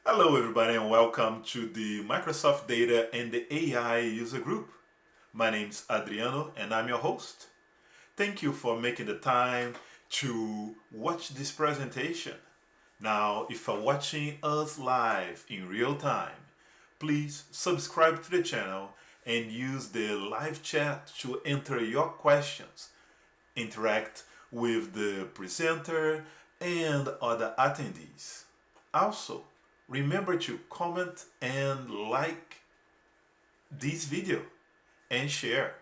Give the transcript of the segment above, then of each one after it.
Hello everybody and welcome to the Microsoft Data and the AI user group. My name's Adriano and I'm your host. Thank you for making the time to watch this presentation. Now, if you're watching us live in real time, please subscribe to the channel and use the live chat to enter your questions, interact with the presenter and other attendees. Also, remember to comment and like this video and share.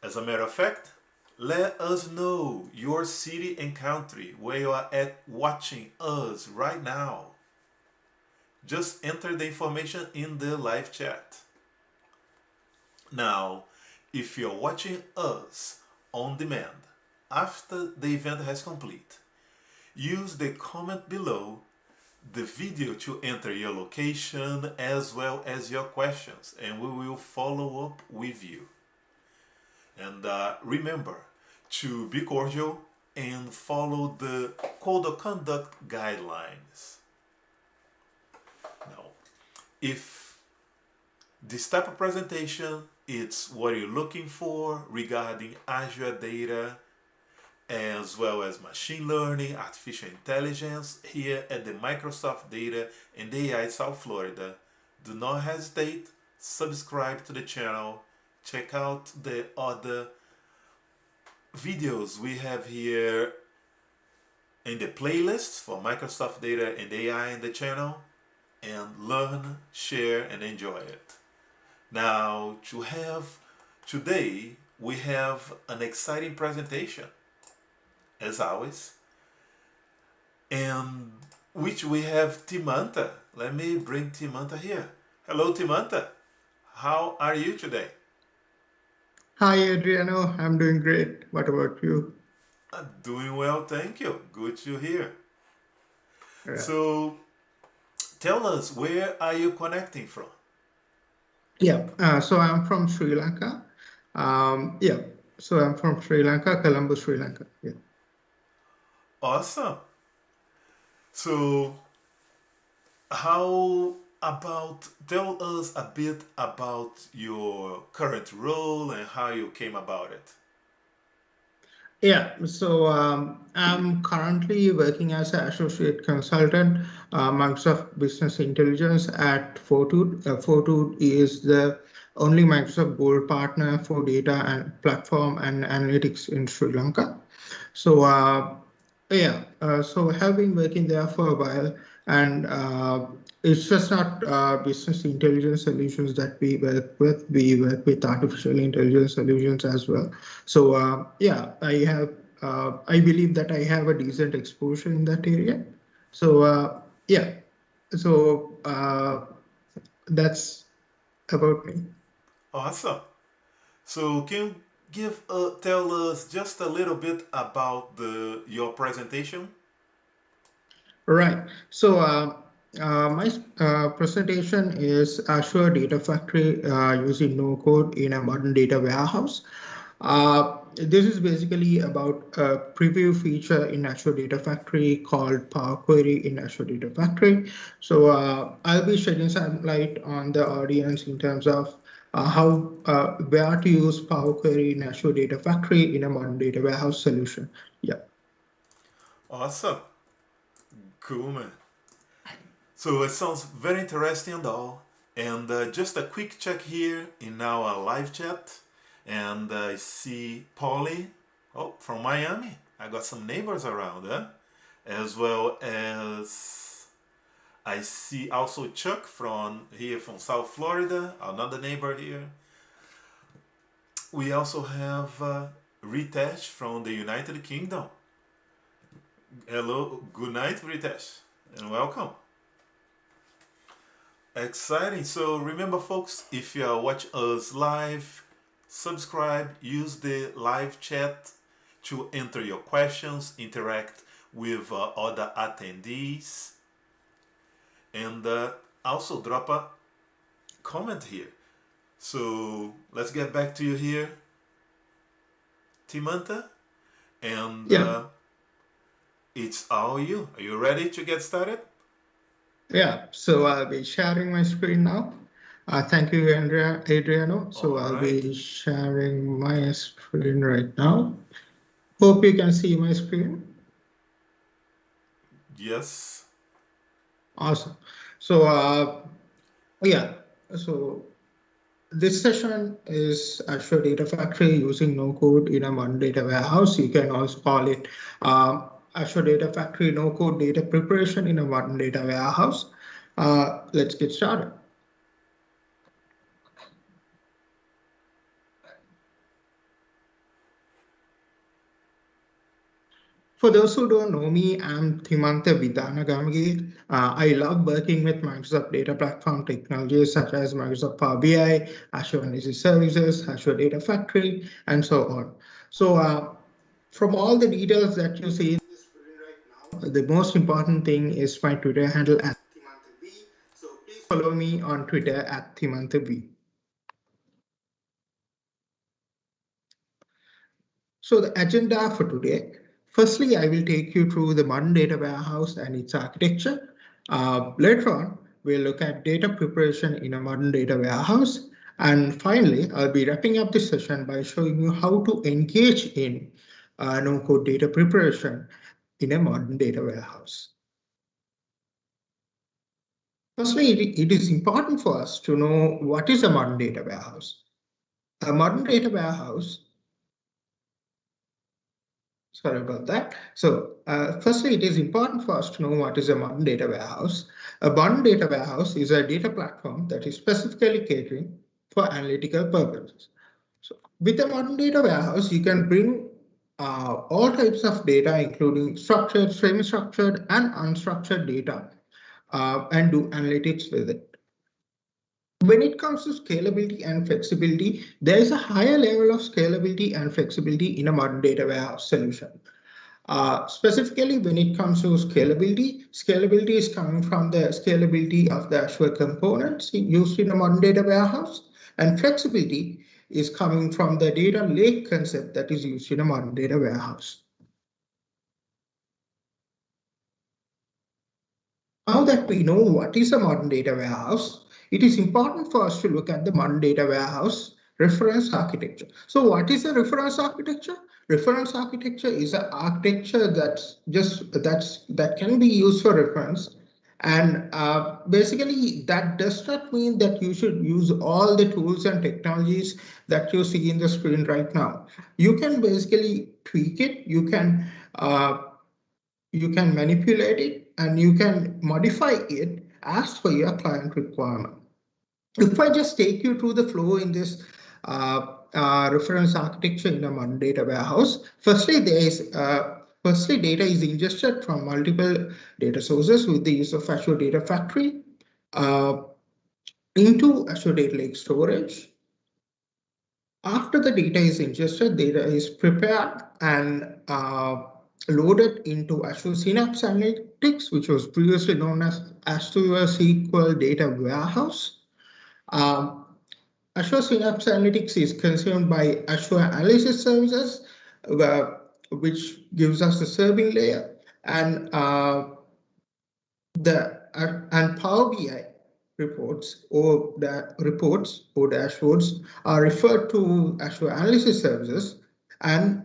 As a matter of fact, let us know your city and country where you are at watching us right now. Just enter the information in the live chat. Now, if you're watching us on demand after the event has complete, use the comment below the video to enter your location as well as your questions, and we will follow up with you. And remember to be cordial and follow the code of conduct guidelines. Now, if this type of presentation it's what you're looking for regarding Azure data as well as machine learning, artificial intelligence here at the Microsoft Data and AI South Florida, do not hesitate, subscribe to the channel, check out the other videos we have here in the playlists for Microsoft Data and AI in the channel, and learn, share, and enjoy it. Now, today we have an exciting presentation as always, and which we have Thimantha. Let me bring Thimantha here. Hello, Thimantha. How are you today? Hi, Adriano. I'm doing great. What about you? I'm doing well, thank you. Good to hear. Uh, So, tell us, where are you connecting from? so I'm from Sri Lanka. Yeah, so I'm from Sri Lanka, Colombo, Sri Lanka. Yeah. Awesome. So, how about tell us a bit about your current role and how you came about it? I'm currently working as an associate consultant, Microsoft Business Intelligence at Fortitude. Fortitude is the only Microsoft Gold partner for data and platform and analytics in Sri Lanka. So, so I have been working there for a while, and it's just not business intelligence solutions that we work with. We work with artificial intelligence solutions as well. So, I believe that I have a decent exposure in that area. So, yeah, so that's about me. Awesome. So can you tell us just a little bit about the your presentation? Right. So my presentation is Azure Data Factory using no code in a modern data warehouse. This is basically about a preview feature in Azure Data Factory called Power Query in Azure Data Factory. So I'll be shedding some light on the audience in terms of where to use Power Query in Azure Data Factory in a modern data warehouse solution. Yeah. Awesome. Cool, man. So it sounds very interesting though. And just a quick check here in our live chat. And I see Polly, oh, from Miami. I got some neighbors around, huh? As well as I see also Chuck from here from South Florida, another neighbor here. We also have Ritesh from the United Kingdom. Hello, good night, Ritesh, and welcome. Exciting. So remember, folks, if you are watching us live, subscribe, use the live chat to enter your questions, interact with other attendees, and also drop a comment here. So let's get back to you here, Thimantha, and Yeah. it's all you. Are you ready to get started? Yeah, so I'll be sharing my screen now. Thank you, Adriano. So All I'll right. be sharing my screen right now. Hope you can see my screen. Yes. Awesome. So yeah, so this session is Azure Data Factory using no code in a modern data warehouse. You can also call it Azure Data Factory no code data preparation in a modern data warehouse. Let's get started. For those who don't know me, I'm Thimantha Vidanagamage. I love working with Microsoft Data Platform technologies such as Microsoft Power BI, Azure Analysis Services, Azure Data Factory, and so on. So from all the details that you see in this screen right now, the most important thing is my Twitter handle at Thimantha. So please follow me on Twitter at Thimantha. So the agenda for today, firstly, I will take you through the modern data warehouse and its architecture. Later on, we'll look at data preparation in a modern data warehouse. And finally, I'll be wrapping up this session by showing you how to engage in no-code data preparation in a modern data warehouse. Firstly, it is important for us to know what is a modern data warehouse. A modern data warehouse. Sorry about that. So firstly, it is important for us to know what is a modern data warehouse. A modern data warehouse is a data platform that is specifically catering for analytical purposes. So with a modern data warehouse, you can bring all types of data, including structured, semi-structured, and unstructured data, and do analytics with it. When it comes to scalability and flexibility, there is a higher level of scalability and flexibility in a modern data warehouse solution. Specifically, when it comes to scalability, scalability is coming from the scalability of the Azure components used in a modern data warehouse, and flexibility is coming from the data lake concept that is used in a modern data warehouse. Now that we know what is a modern data warehouse, it is important for us to look at the modern data warehouse reference architecture. So what is a reference architecture? Reference architecture is an architecture that can be used for reference. And basically, that does not mean that you should use all the tools and technologies that you see in the screen right now. You can basically tweak it. You can manipulate it and you can modify it as per your client requirement. If I just take you through the flow in this reference architecture in a modern data warehouse, firstly, data is ingested from multiple data sources with the use of Azure Data Factory into Azure Data Lake storage. After the data is ingested, data is prepared and loaded into Azure Synapse Analytics, which was previously known as Azure SQL Data Warehouse. Azure Synapse Analytics is consumed by Azure Analysis Services, which gives us the serving layer, and Power BI reports or dashboards are referred to Azure Analysis Services, and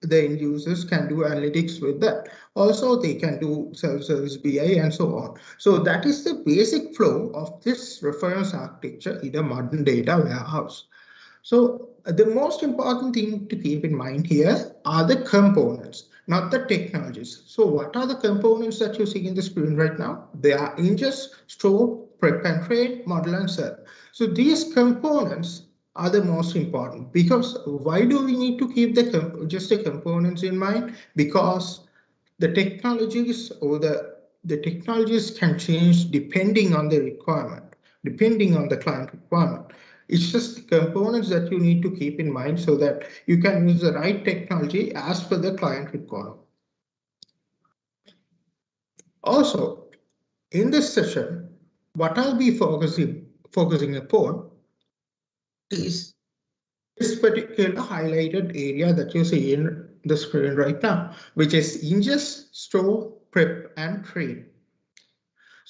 the end users can do analytics with that. Also, they can do self-service BI and so on. So that is the basic flow of this reference architecture in a modern data warehouse. So the most important thing to keep in mind here are the components, not the technologies. So what are the components that you see in the screen right now? They are ingest, store, prep and train, model and serve. So these components are the most important, because why do we need to keep just the components in mind? Because the technologies can change depending on the requirement, depending on the client requirement. It's just the components that you need to keep in mind so that you can use the right technology as per the client requirement. Also, in this session, what I'll be focusing upon is this particular highlighted area that you see in the screen right now, which is ingest, store, prep, and train.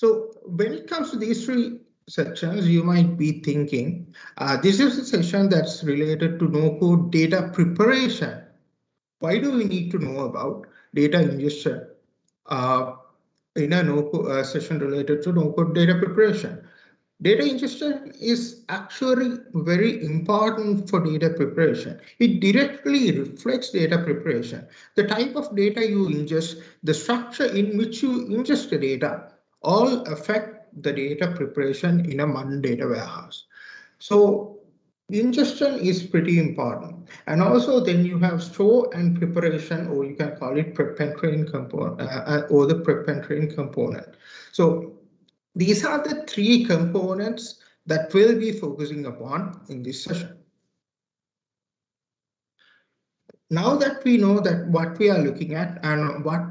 So when it comes to these three sections, you might be thinking, this is a session that's related to no-code data preparation. Why do we need to know about data ingestion in a session related to no-code data preparation? Data ingestion is actually very important for data preparation. It directly reflects data preparation. The type of data you ingest, the structure in which you ingest the data, all affect the data preparation in a modern data warehouse. So ingestion is pretty important. And also then you have store and preparation, or you can call it prep and train component, or the prep and train component. So these are the three components that we'll be focusing upon in this session. Now that we know that what we are looking at and what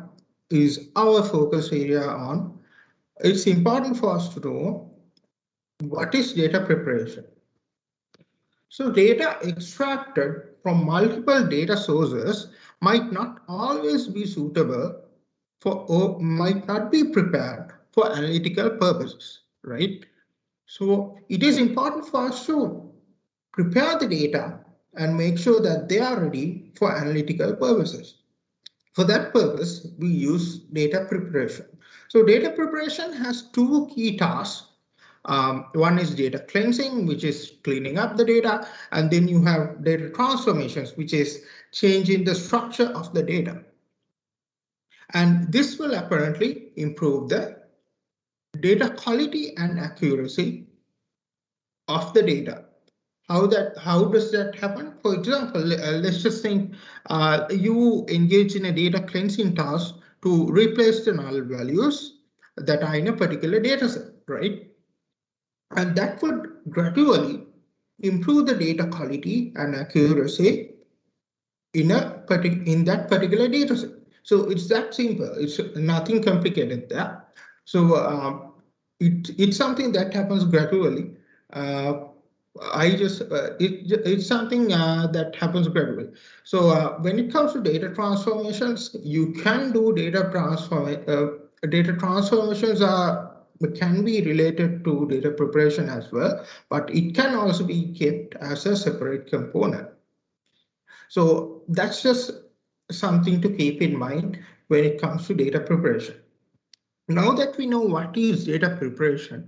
is our focus area on, it's important for us to know what is data preparation. So data extracted from multiple data sources might not always be suitable for, or might not be prepared for analytical purposes, right? So it is important for us to prepare the data and make sure that they are ready for analytical purposes. For that purpose, we use data preparation. So data preparation has two key tasks. One is data cleansing, which is cleaning up the data, and then you have data transformations, which is changing the structure of the data. And this will apparently improve the data quality and accuracy of the data. How does that happen? For example, let's just think you engage in a data cleansing task to replace the null values that are in a particular data set, right? And that would gradually improve the data quality and accuracy in that particular data set. So it's that simple. It's nothing complicated there. So it's something that happens gradually. It's something that happens gradually. So when it comes to data transformations, you can do data transformations can be related to data preparation as well, but it can also be kept as a separate component. So that's just something to keep in mind when it comes to data preparation. Now that we know what is data preparation,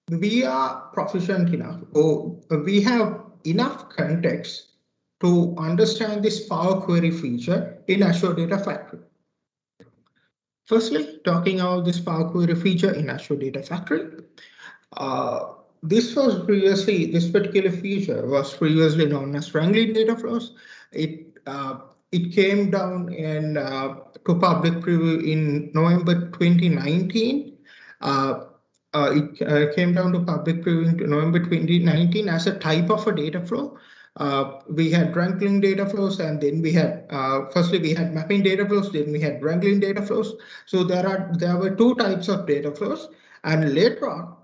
we are proficient enough, or we have enough context to understand this Power Query feature in Azure Data Factory. Firstly, talking about this Power Query feature in Azure Data Factory, this particular feature was previously known as wrangling data flows. It came down to public preview in November 2019. It came down to public preview in November 2019 as a type of a data flow. We had wrangling data flows, and then we had firstly we had mapping data flows, then we had wrangling data flows. So there were two types of data flows, and later on,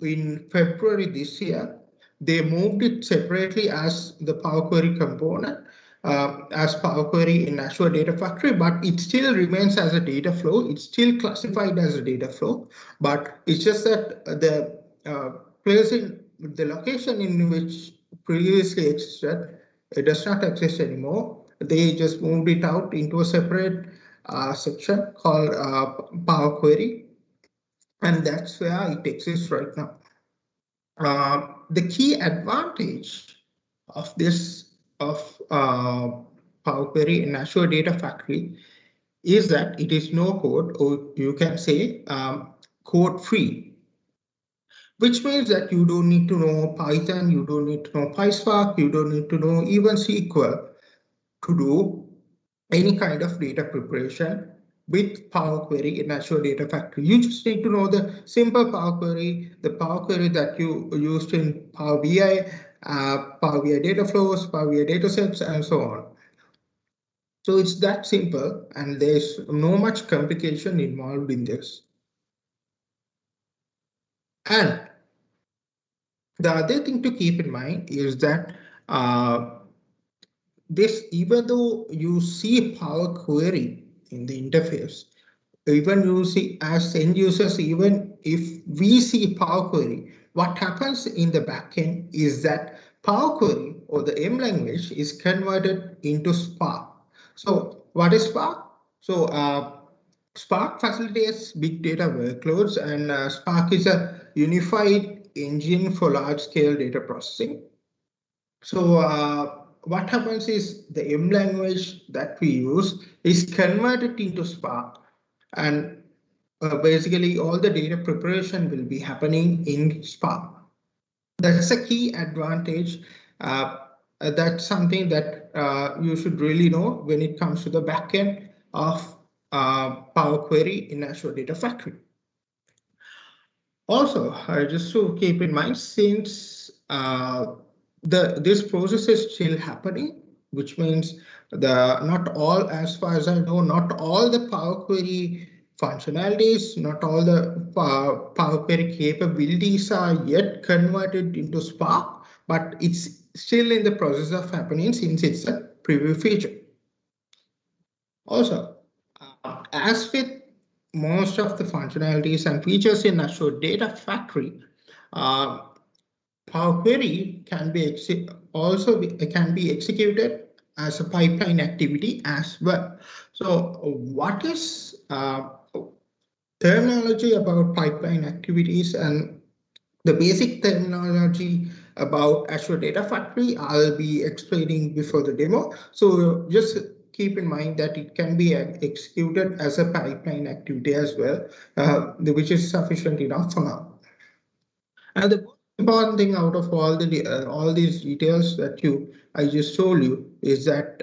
in February this year, they moved it separately as the Power Query component, as Power Query in Azure Data Factory, but it still remains as a data flow. It's still classified as a data flow, but it's just that the place in the location in which previously existed, it does not exist anymore. They just moved it out into a separate section called Power Query, and that's where it exists right now. The key advantage of Power Query in Azure Data Factory is that it is no code, or you can say code free, which means that you don't need to know Python, you don't need to know PySpark, you don't need to know even SQL to do any kind of data preparation with Power Query in Azure Data Factory. You just need to know the simple Power Query, the Power Query that you used in Power BI, Power BI data flows, Power BI data sets, and so on. So it's that simple, and there's no much complication involved in this. And the other thing to keep in mind is that even though you see Power Query in the interface, even using as end users, even if we see Power Query, what happens in the backend is that Power Query or the M language is converted into Spark. So what is Spark? So Spark facilitates big data workloads, and Spark is a unified engine for large-scale data processing. So what happens is the M language that we use is converted into Spark, and basically all the data preparation will be happening in Spark. That's a key advantage. That's something that you should really know when it comes to the backend of Power Query in Azure Data Factory. Also, just to keep in mind, since this process is still happening, which means not all, as far as I know, not all the Power Query functionalities, not all the Power Query capabilities are yet converted into Spark, but it's still in the process of happening since it's a preview feature. Also, as with most of the functionalities and features in Azure Data Factory, Power Query can be executed as a pipeline activity as well. So, what is terminology about pipeline activities and the basic terminology about Azure Data Factory I'll be explaining before the demo. So just keep in mind that it can be executed as a pipeline activity as well, which is sufficient enough for now. And the most important thing out of all these details that I just told you is that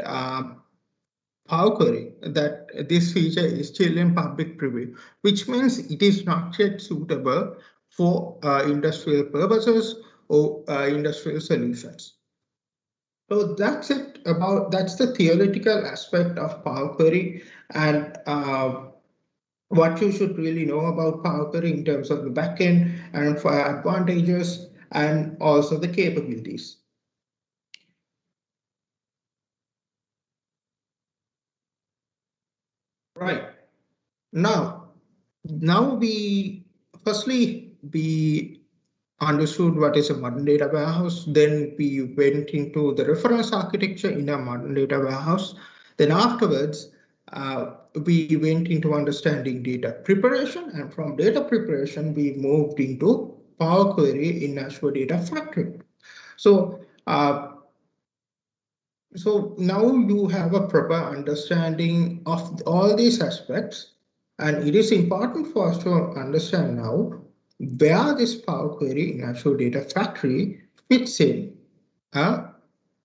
Power Query, that this feature is still in public preview, which means it is not yet suitable for industrial purposes or industrial solutions. So that's the theoretical aspect of Power Query and what you should really know about Power Query in terms of the backend and for advantages and also the capabilities. Right. Now we understood what is a modern data warehouse. Then we went into the reference architecture in a modern data warehouse. Then afterwards, we went into understanding data preparation, and from data preparation, we moved into Power Query in Azure Data Factory. So now you have a proper understanding of all these aspects, and it is important for us to understand now where this Power Query in Azure Data Factory fits in a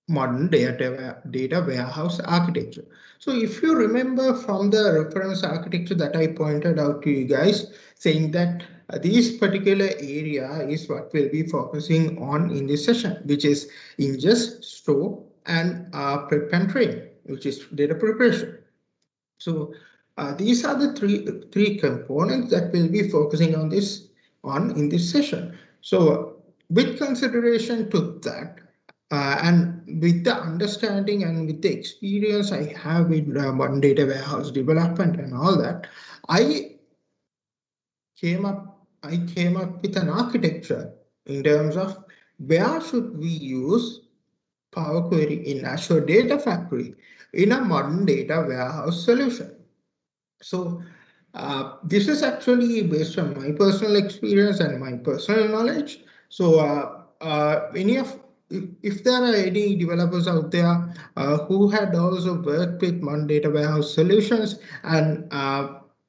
modern data warehouse architecture. So if you remember from the reference architecture that I pointed out to you guys, saying that this particular area is what we'll be focusing on in this session, which is ingest, store, and prep and train, which is data preparation. So these are the three components that we'll be focusing on in this session. So with consideration to that, and with the understanding and with the experience I have with modern data warehouse development and all that, I came up with an architecture in terms of where should we use Power Query in Azure Data Factory in a modern data warehouse solution. So this is actually based on my personal experience and my personal knowledge. So if there are any developers out there who had also worked with modern data warehouse solutions and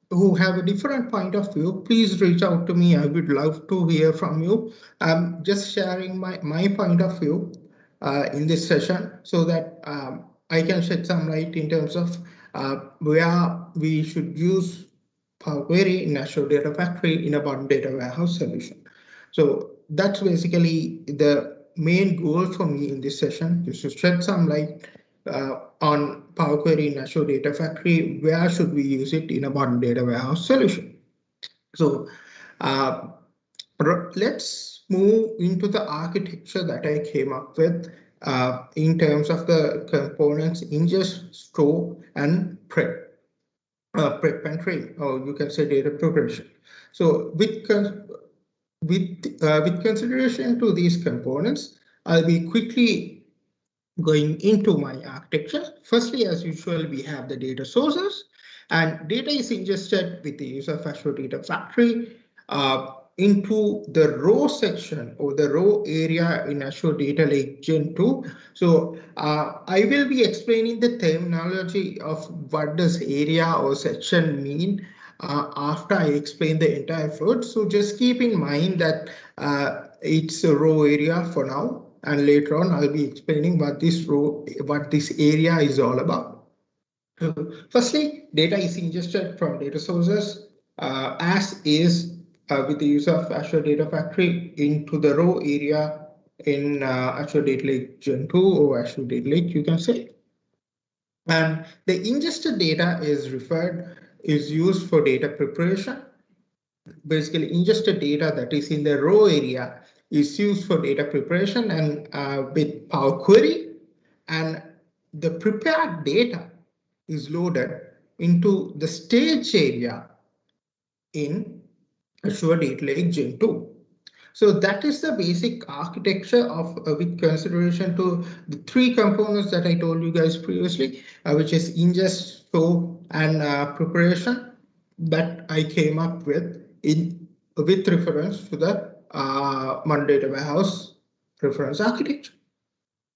who have a different point of view, please reach out to me. I would love to hear from you. I'm just sharing my point of view in this session so that I can shed some light in terms of where we should use Power Query in Azure Data Factory in a modern data warehouse solution. So that's basically the main goal for me in this session, is to shed some light on Power Query in Azure Data Factory. Where should we use it in a modern data warehouse solution? So let's move into the architecture that I came up with in terms of the components ingest, store, and prep. prep and train, or you can say data progression. So with consideration to these components, I'll be quickly going into my architecture. Firstly, as usual, we have the data sources, and data is ingested with the use of Azure Data Factory into the row section or the row area in Azure Data Lake Gen 2. So I will be explaining the terminology of what does area or section mean after I explain the entire flow. So just keep in mind that it's a row area for now, and later on I'll be explaining what this area is all about. So firstly, data is ingested from data sources as is with the use of Azure Data Factory into the row area in Azure Data Lake Gen 2 or Azure Data Lake, you can say. And the ingested data is used for data preparation. Basically, ingested data that is in the row area is used for data preparation and with Power Query, and the prepared data is loaded into the stage area in Azure Data Lake Gen 2. So that is the basic architecture of with consideration to the three components that I told you guys previously, which is ingest, store, and preparation that I came up with with reference to the modern data warehouse reference architecture.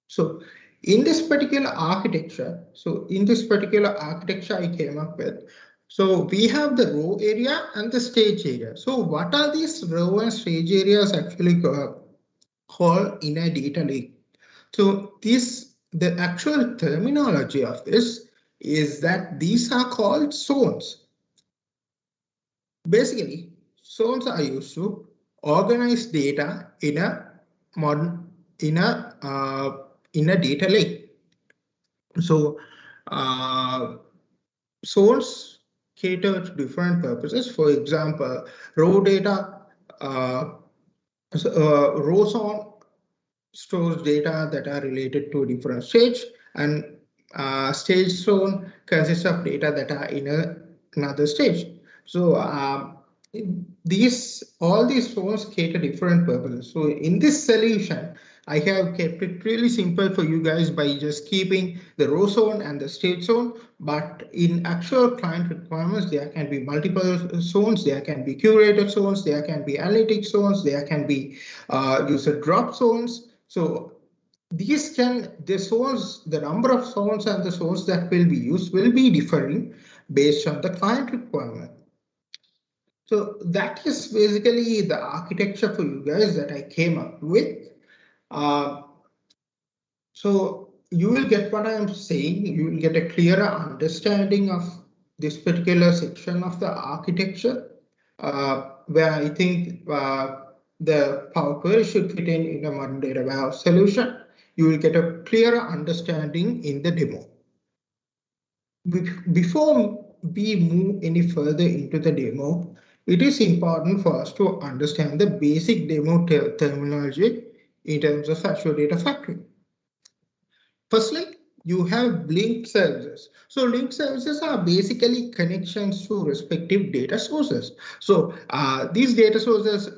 So in this particular architecture, I came up with. So we have the row area and the stage area. So what are these row and stage areas actually called in a data lake? So the actual terminology of this is that these are called zones. Basically, zones are used to organize data in a data lake. So zones cater to different purposes. For example, row data, row zone stores data that are related to a different stage, and stage zone consists of data that are in another stage. So all these zones cater different purposes. So in this solution, I have kept it really simple for you guys by just keeping the row zone and the stage zone. But in actual client requirements, there can be multiple zones, there can be curated zones, there can be analytic zones, there can be user drop zones. So the number of zones and the zones that will be used will be differing based on the client requirement. So that is basically the architecture for you guys that I came up with. So you will get what I am saying. You will get a clearer understanding of this particular section of the architecture, where I think the Power Query should fit in a modern data warehouse solution. You will get a clearer understanding in the demo. Before we move any further into the demo, it is important for us to understand the basic demo terminology in terms of Azure Data Factory. Firstly, you have link services. So link services are basically connections to respective data sources. So these data sources,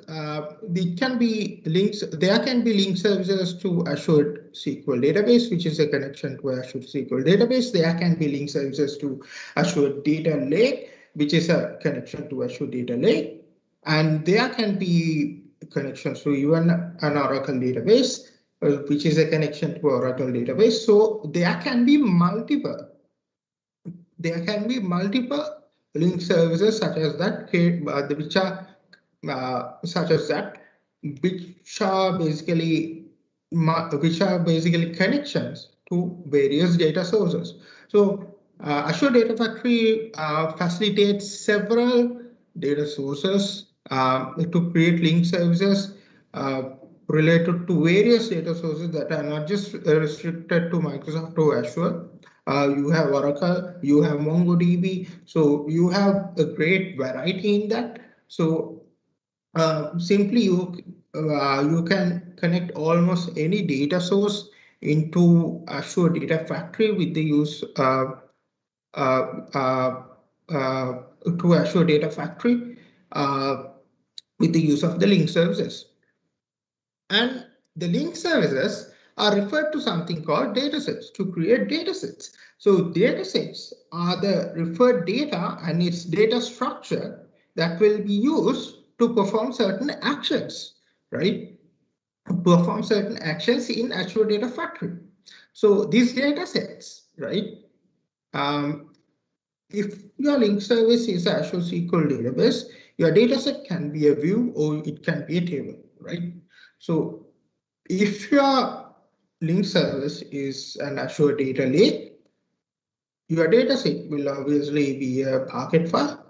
they can be links. There can be link services to Azure SQL database, which is a connection to Azure SQL database. There can be link services to Azure Data Lake, which is a connection to Azure Data Lake. And there can be connections to even an Oracle database, which is a connection to Oracle database. So there can be multiple link services such as that, which are basically connections to various data sources. So Azure Data Factory facilitates several data sources to create link services related to various data sources that are not just restricted to Microsoft or Azure. You have Oracle, you have MongoDB, so you have a great variety in that. So simply you can connect almost any data source into Azure Data Factory with the use to Azure Data Factory with the use of the link services. And the link services are referred to something called datasets to create datasets. So datasets are the referred data and its data structure that will be used to perform certain actions, right? Perform certain actions in Azure Data Factory. So these datasets, right? If your link service is Azure SQL database, your dataset can be a view or it can be a table, right? So if your link service is an Azure data lake, your dataset will obviously be a Parquet file,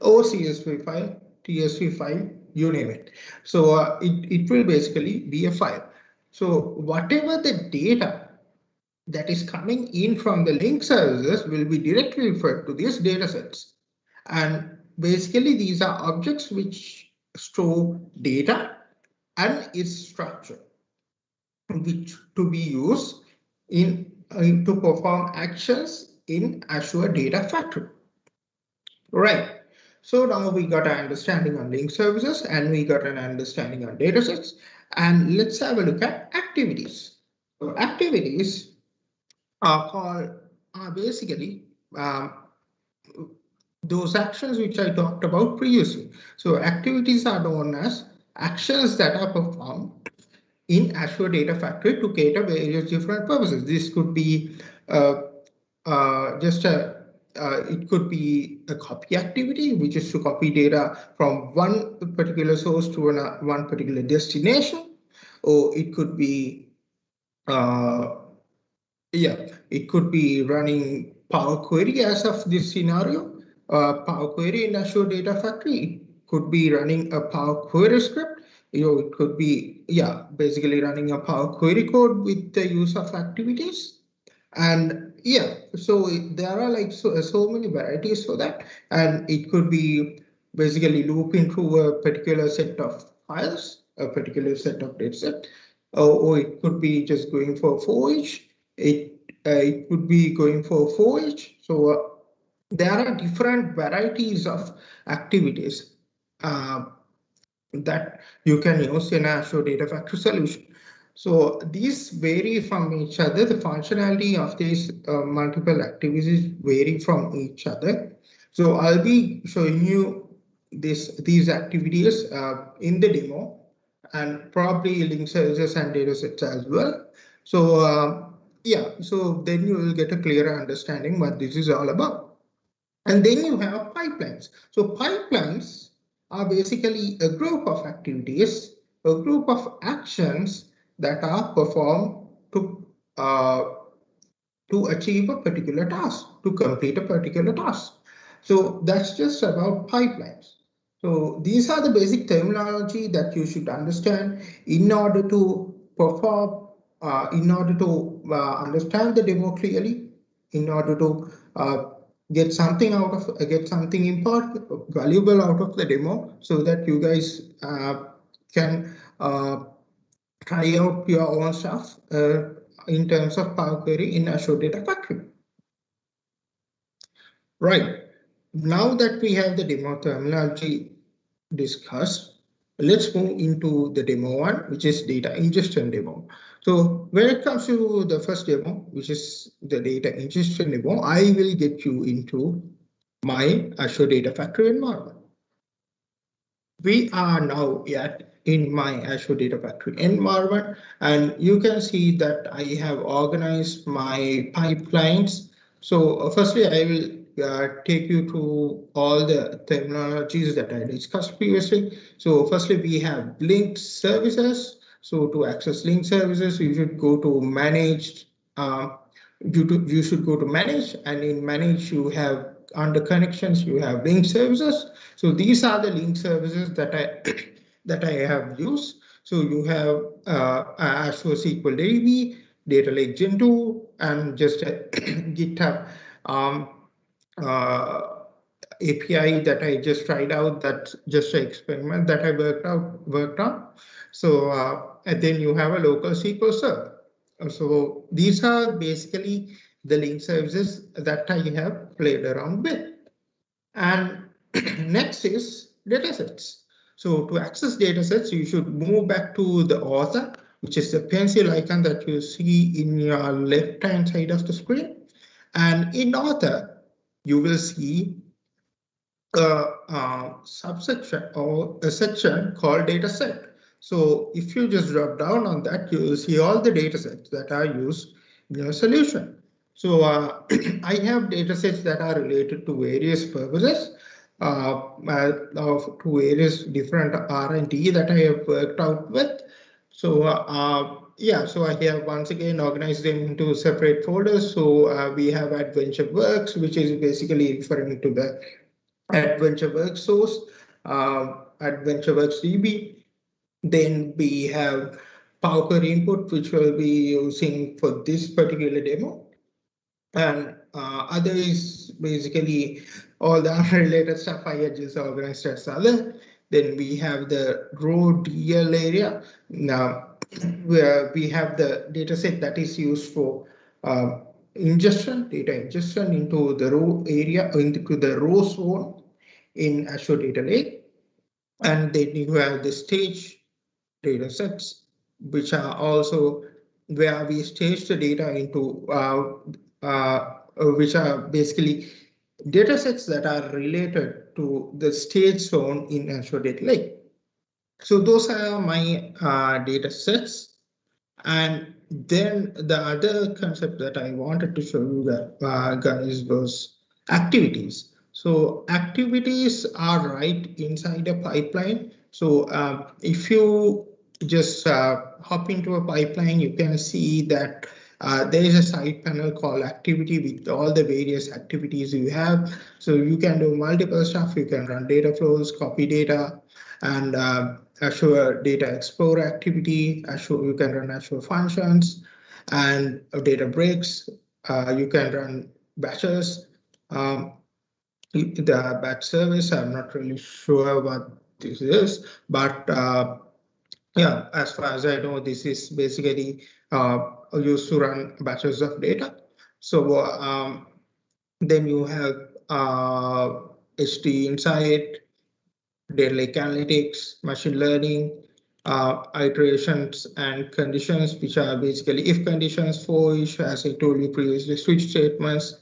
or CSV file, TSV file, you name it. So it will basically be a file. So whatever the data that is coming in from the link services will be directly referred to these datasets. And basically, these are objects which store data and its structure, which to be used in to perform actions in Azure Data Factory. Right. So now we got an understanding on link services and we got an understanding on datasets. And let's have a look at activities. So activities are basically those actions which I talked about previously. So activities are known as actions that are performed in Azure Data Factory to cater various different purposes. This could be it could be a copy activity, which is to copy data from one particular source to one particular destination, or it could be it could be running Power Query as of this scenario. Power Query in Azure Data Factory could be running a Power Query script. It could be, basically running a Power Query code with the use of activities. And so there are like so many varieties for that. And it could be basically looping through a particular set of files, a particular set of dataset, or it could be just going for each. It could be going for each. So there are different varieties of activities that you can use in Azure Data Factory solution. So these vary from each other. The functionality of these multiple activities vary from each other. So I'll be showing you these activities in the demo and probably link services and datasets as well. So so then you will get a clearer understanding what this is all about. And then you have pipelines. So pipelines are basically a group of activities, a group of actions that are performed to achieve a particular task, to complete a particular task. So that's just about pipelines. So these are the basic terminology that you should understand in order to perform, in order to understand the demo clearly, in order to get something important, valuable out of the demo, so that you guys can try out your own stuff in terms of Power Query in Azure Data Factory. Right. Now that we have the demo terminology discussed, let's move into the demo one, which is data ingestion demo. So when it comes to the first demo, which is the data ingestion demo, I will get you into my Azure Data Factory environment. We are now in my Azure Data Factory environment, and you can see that I have organized my pipelines. So firstly, I will take you through all the terminologies that I discussed previously. So firstly, we have linked services. So to access link services, you should go to managed. You should go to manage, and in manage you have under connections you have link services. So these are the link services that I have used. So you have Azure SQL DB, Data Lake Gen 2, and just a GitHub API that I just tried out. That's just an experiment that I worked on. So and then you have a local SQL server. So these are basically the link services that I have played around with. And next is datasets. So to access datasets, you should move back to the author, which is the pencil icon that you see in your left-hand side of the screen. And in author, you will see a subsection or a section called dataset. So if you just drop down on that, you will see all the datasets that are used in your solution. So I have datasets that are related to various purposes, to various different R&D that I have worked out with. So yeah, so I have once again organized them into separate folders. So we have Adventure Works, which is basically referring to the AdventureWorks source, AdventureWorks DB. Then we have Power input, which we'll be using for this particular demo. And other is basically all the unrelated stuff I had just organized as other. Then we have the row DL area. Now, where we have the data set that is used for data ingestion into the row area, into the row zone in Azure Data Lake. And then you have the stage data sets, which are also where we stage the data into, which are basically data sets that are related to the stage zone in Azure Data Lake. So those are my data sets. And then the other concept that I wanted to show you guys was activities. So activities are right inside a pipeline. So if you just hop into a pipeline, you can see that there is a side panel called activity with all the various activities you have. So you can do multiple stuff. You can run data flows, copy data, and Azure Data Explorer activity. Azure, you can run Azure functions and data breaks. You can run batches. The batch service, I'm not really sure what this is, but yeah, as far as I know, this is basically used to run batches of data. So then you have HT Insight, data lake analytics, machine learning, iterations and conditions, which are basically if conditions, for each, as I told you previously, switch statements,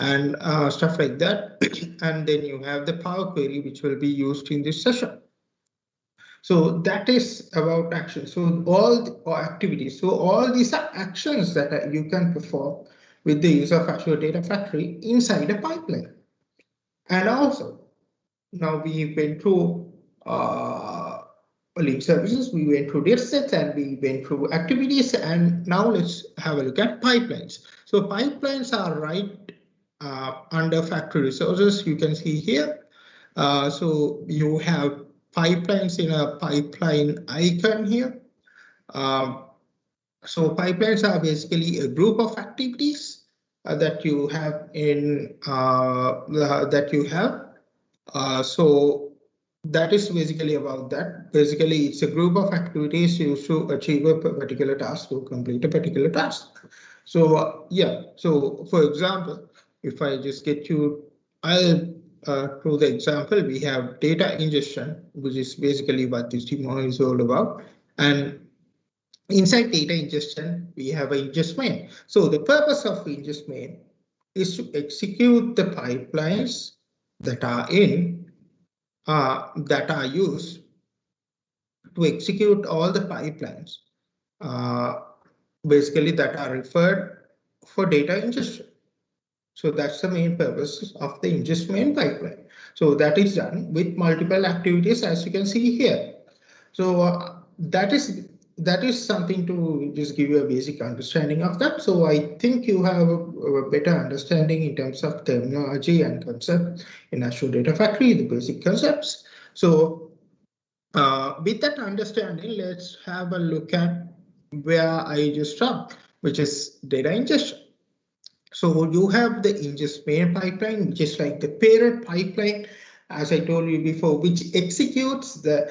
and stuff like that. And then you have the Power Query, which will be used in this session. So that is about action. So all the activities. So all these are actions that you can perform with the use of Azure Data Factory inside a pipeline. And also, now we went through link services, we went through datasets, and we went through activities. And now let's have a look at pipelines. So pipelines are right under factory resources. You can see here. So you have pipelines in a pipeline icon here. So pipelines are basically a group of activities that you have in that you have. So that is basically about that. Basically, it's a group of activities used to achieve a particular task, to complete a particular task. So yeah. So for example, if I just get you, through the example, we have data ingestion, which is basically what this demo is all about. And inside data ingestion, we have an ingest main. So the purpose of ingest main is to execute the pipelines that are that are used to execute all the pipelines, basically that are referred for data ingestion. So that's the main purpose of the ingest main pipeline. So that is done with multiple activities, as you can see here. So that is something to just give you a basic understanding of that. So I think you have a better understanding in terms of terminology and concept in Azure Data Factory, the basic concepts. So with that understanding, let's have a look at where I just stopped, which is data ingestion. So you have the ingest main pipeline, which is like the parent pipeline, as I told you before, which executes the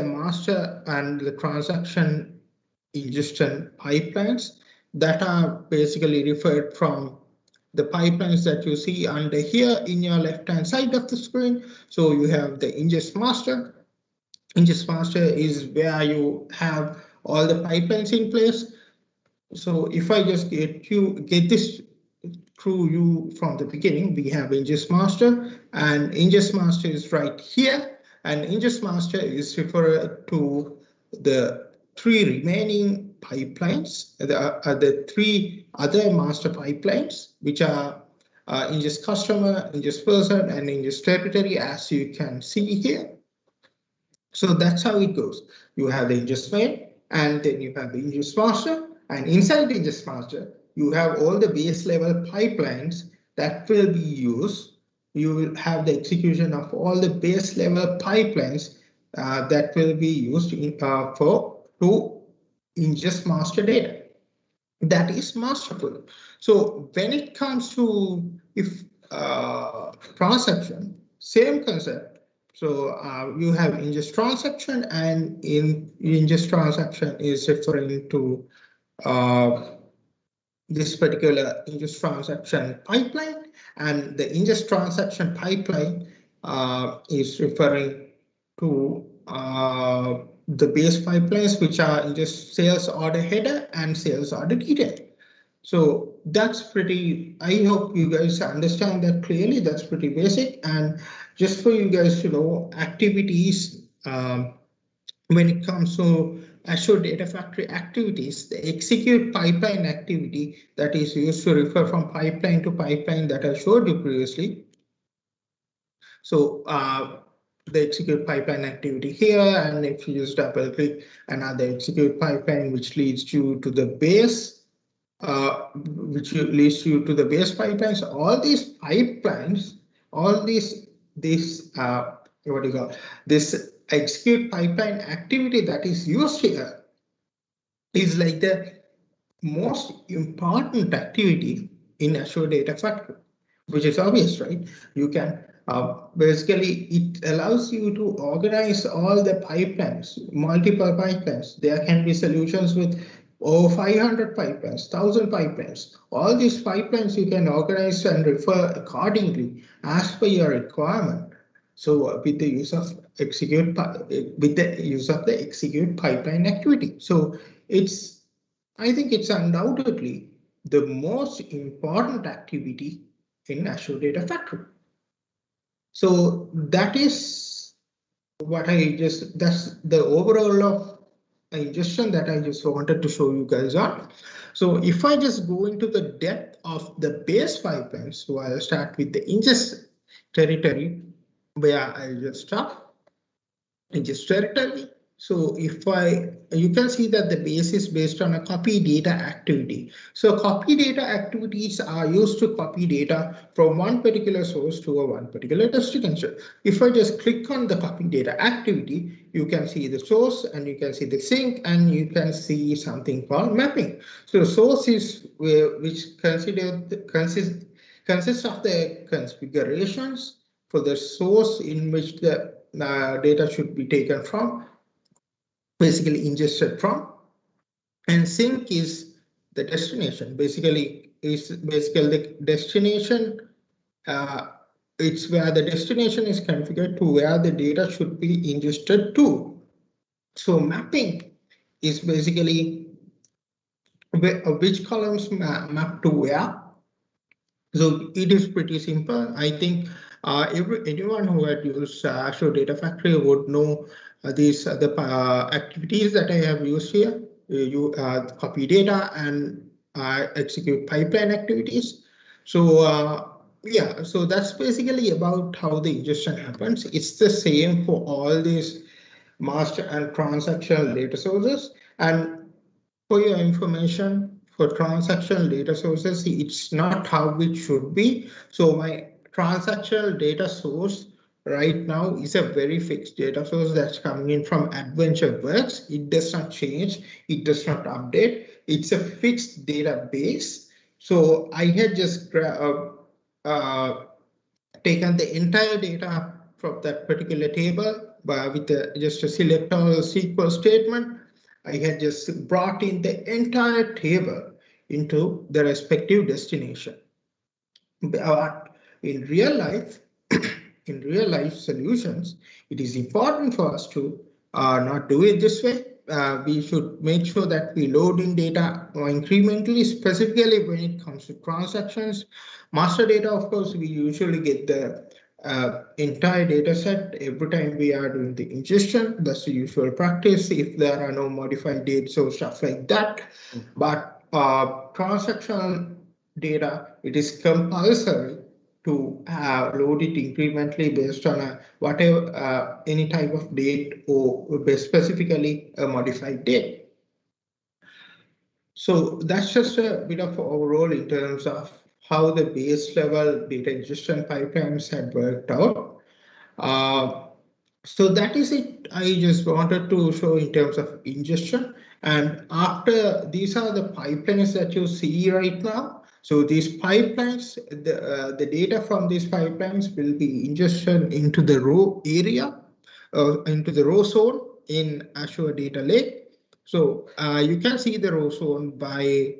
master and the transaction ingestion pipelines that are basically referred from the pipelines that you see under here in your left-hand side of the screen. So you have the ingest master. Ingest master is where you have all the pipelines in place. So if I just get this through you from the beginning, we have ingest master, and ingest master is right here, and ingest master is referred to the three remaining pipelines, the three other master pipelines, which are ingest customer, ingest person, and ingest territory, as you can see here. So that's how it goes. You have the ingest main, and then you have the ingest master, and inside the ingest master, you have all the base level pipelines that will be used. You will have the execution of all the base level pipelines that will be used to ingest master data. That is masterful. So when it comes to if transaction, same concept. So you have ingest transaction, and in ingest transaction is referring to this particular ingest transaction pipeline, and the ingest transaction pipeline is referring to the base pipelines, which are ingest sales order header and sales order detail. So that's pretty, I hope you guys understand that clearly. That's pretty basic. And just for you guys to know, activities, when it comes to Azure Data Factory activities, the execute pipeline activity that is used to refer from pipeline to pipeline that I showed you previously. So the execute pipeline activity here, and if you just double click another execute pipeline, which leads you to the base, leads you to the base pipelines. All these pipelines, all this what do you call this execute pipeline activity that is used here is like the most important activity in Azure Data Factory, which is obvious, right? You can basically, it allows you to organize all the pipelines, multiple pipelines. There can be solutions with over 500 pipelines, 1,000 pipelines. All these pipelines you can organize and refer accordingly as per your requirement. So with the use of the execute pipeline activity. So I think it's undoubtedly the most important activity in Azure Data Factory. So that is what that's the overall of ingestion that I just wanted to show you guys on. So if I just go into the depth of the base pipeline, so I'll start with the ingest territory, where I'll just start ingest territory. So you can see that the base is based on a copy data activity. So copy data activities are used to copy data from one particular source to one particular destination. If I just click on the copy data activity, you can see the source, and you can see the sink, and you can see something called mapping. So source is which consists of the configurations for the source in which the data should be taken from, basically ingested from, and sink is the destination. Basically the destination. It's where the destination is configured to where the data should be ingested to. So mapping is basically which columns map to where. So it is pretty simple. I think anyone who had used Azure Data Factory would know these the activities that I have used here. You copy data and execute pipeline activities. So yeah, so that's basically about how the ingestion happens. It's the same for all these master and transactional data sources. And for your information, for transactional data sources, it's not how it should be. So my transactional data source right now is a very fixed data source that's coming in from AdventureWorks. It does not change. It does not update. It's a fixed database. So I had just taken the entire data from that particular table with just a select all SQL statement. I had just brought in the entire table into the respective destination. But in real life, in real life solutions, it is important for us to not do it this way. We should make sure that we load in data incrementally, specifically when it comes to transactions. Master data, of course, we usually get the entire data set every time we are doing the ingestion. That's the usual practice if there are no modified dates or stuff like that. But transactional data, it is compulsory to load it incrementally based on whatever any type of date or specifically a modified date. So that's just a bit of overall in terms of how the base level data ingestion pipelines had worked out. So that is it. I just wanted to show in terms of ingestion. And after these are the pipelines that you see right now. So these pipelines, the data from these pipelines will be ingested into the row area, into the row zone in Azure Data Lake. So you can see the row zone by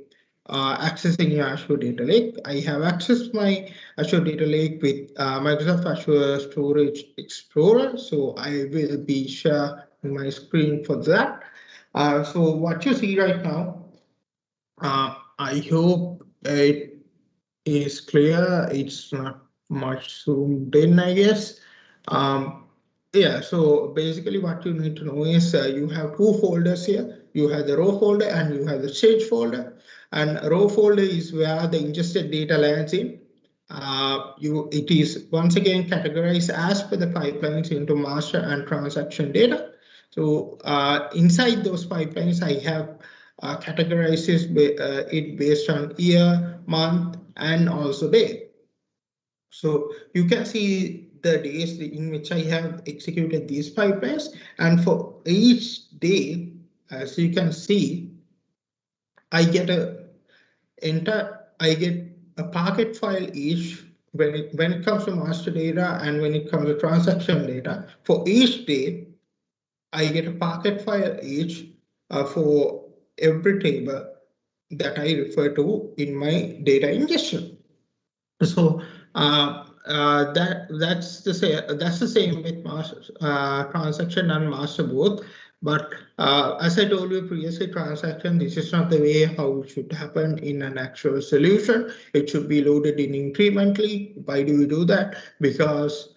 accessing your Azure Data Lake. I have accessed my Azure Data Lake with Microsoft Azure Storage Explorer. So I will be sharing my screen for that. So what you see right now, I hope it is clear. It's not much zoomed in, I guess. Yeah, so basically what you need to know is you have two folders here. You have the row folder and you have the stage folder. And row folder is where the ingested data lands in. It is once again categorized as per the pipelines into master and transaction data. So inside those pipelines, I have categorized it based on year, month, and also day. So you can see the days in which I have executed these pipelines, and for each day, as you can see, I get a packet file each when it comes to master data and when it comes to transaction data. For each day, I get a packet file each for every table that I refer to in my data ingestion. So that's the same with master transaction and master both. But as I told you previously, transaction, this is not the way how it should happen in an actual solution. It should be loaded in incrementally. Why do we do that? Because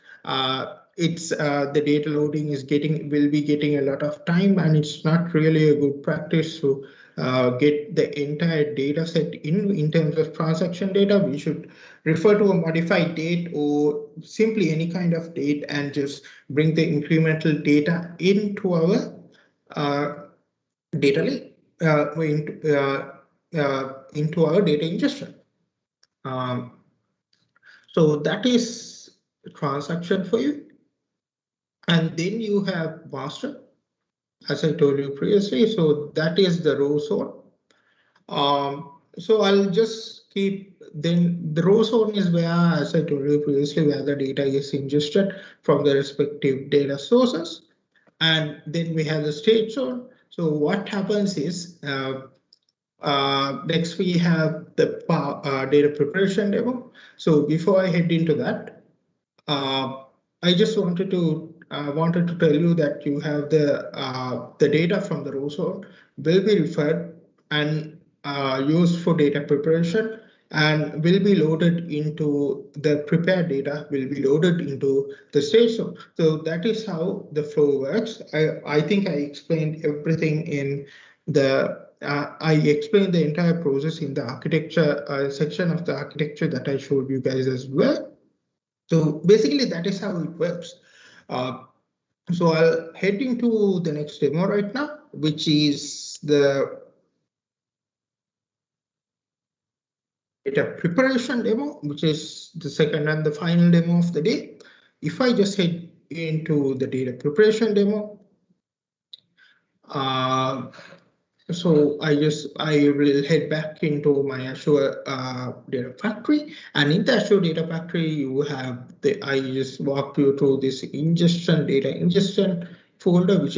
it's the data loading will be getting a lot of time, and it's not really a good practice to get the entire data set in terms of transaction data. We should refer to a modified date or simply any kind of date and just bring the incremental data into our data lake, into our data ingestion. So that is the transaction for you. And then you have master, as I told you previously. So that is the row zone. So I'll just keep, then the row zone is where, as I told you previously, where the data is ingested from the respective data sources. And then we have the stage zone. So what happens is, next we have the data preparation demo. So before I head into that, I just wanted to tell you that you have the data from the row zone will be referred and used for data preparation and will be loaded into the prepared data will be loaded into the stage zone. So that is how the flow works. I think I explained everything in the I explained the entire process in the architecture section of the architecture that I showed you guys as well. So basically that is how it works. So I'll head into the next demo right now, which is the data preparation demo, which is the second and the final demo of the day. If I just head into the data preparation demo, so I will head back into my Azure Data Factory, and in the Azure Data Factory, you have I just walked you through this data ingestion folder, which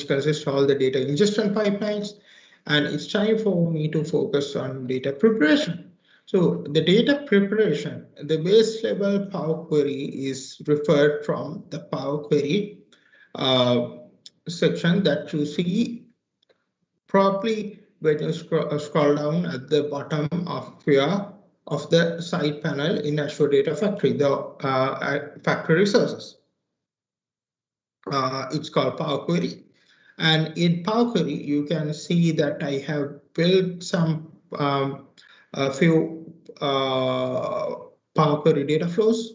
consists all the data ingestion pipelines. and it's time for me to focus on data preparation. So the data preparation, the base level Power Query is referred from the Power Query section that you see probably when you scroll down at the bottom of the side panel in Azure Data Factory, the factory resources. It's called Power Query. And in Power Query, you can see that I have built some a few Power Query data flows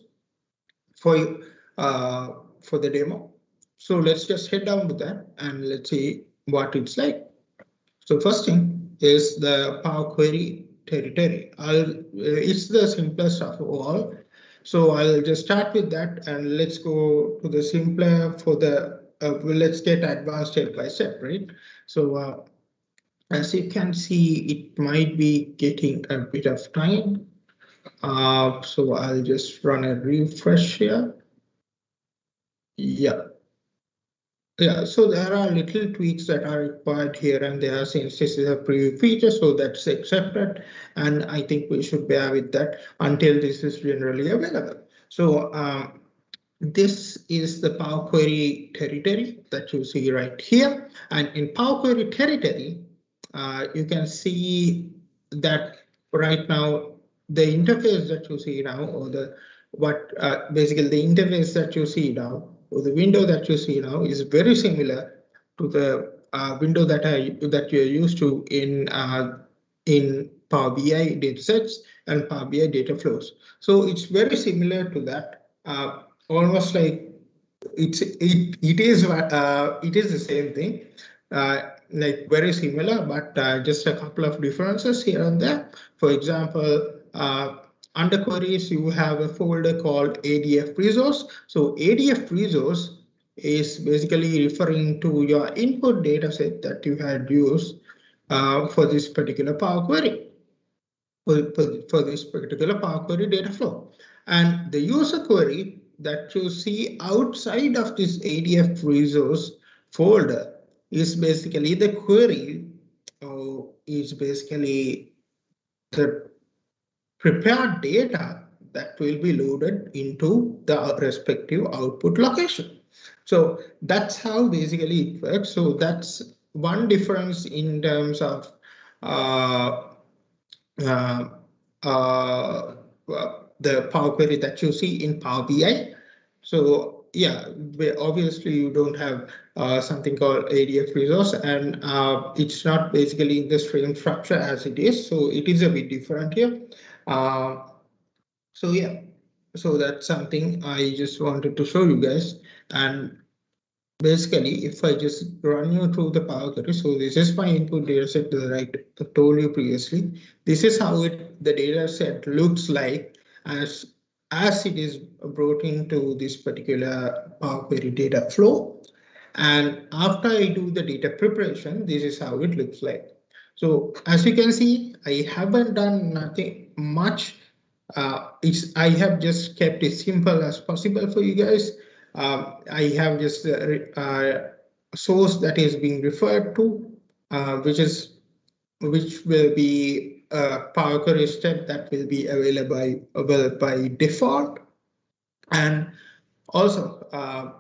for the demo. So let's just head down to that and let's see what it's like. So first thing is the Power Query territory. It's the simplest of all. So I'll just start with that and let's go to the simpler for the, let's get advanced step by step, right? So as you can see, it might be getting a bit of time. So I'll just run a refresh here. Yeah. Yeah, so there are little tweaks that are required here and there since this is a preview feature, so that's accepted. And I think we should bear with that until this is generally available. So this is the Power Query territory that you see right here. And in Power Query territory, you can see that right now the interface that you see now, or basically the interface that you see now, or the window that you see now, is very similar to the window that you're used to in Power BI datasets and Power BI data flows. So it's very similar to that, almost like it is the same thing, like very similar, but just a couple of differences here and there. For example, under queries, you have a folder called ADF resource. So ADF resource is basically referring to your input data set that you had used for this particular Power Query, for this particular Power Query data flow. And the user query that you see outside of this ADF resource folder is basically the query, is basically the prepared data that will be loaded into the respective output location. So that's how basically it works. So that's one difference in terms of the Power Query that you see in Power BI. So yeah, obviously you don't have something called ADF resource, and it's not basically in the stream structure as it is. So it is a bit different here. So yeah, so that's something I just wanted to show you guys. And basically, if I just run you through the Power Query, so this is my input data set that I told you previously. This is how the data set looks like as it is brought into this particular Power Query data flow. And after I do the data preparation, this is how it looks like. So as you can see, I haven't done nothing much. I have just kept it simple as possible for you guys. I have just a source that is being referred to, which will be a Power Query step that will be available by default. And also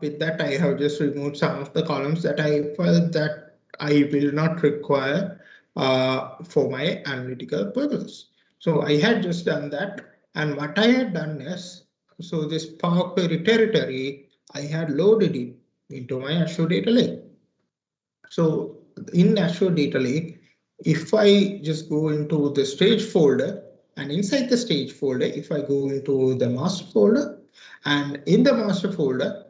with that, I have just removed some of the columns that I felt that I will not require for my analytical purposes. So I had just done that. And what I had done is, so this Power Query territory, I had loaded it into my Azure Data Lake. So in Azure Data Lake, if I just go into the stage folder, and inside the stage folder, if I go into the master folder, and in the master folder,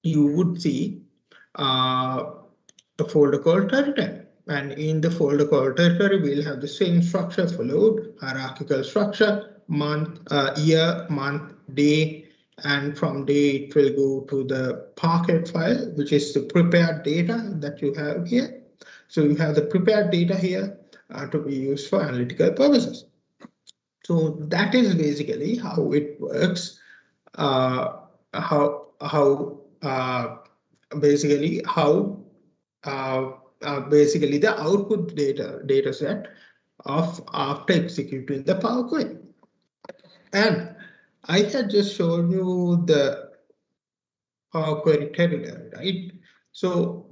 you would see a folder called territory. And in the folder called territory, we'll have the same structure for load, hierarchical structure, month, year, month, day, and from day it will go to the Parquet file, which is the prepared data that you have here. So you have the prepared data here to be used for analytical purposes. So that is basically how it works. Basically how basically the output data set of after executing the Power Query. And I had just shown you the Power Query terminal, right? So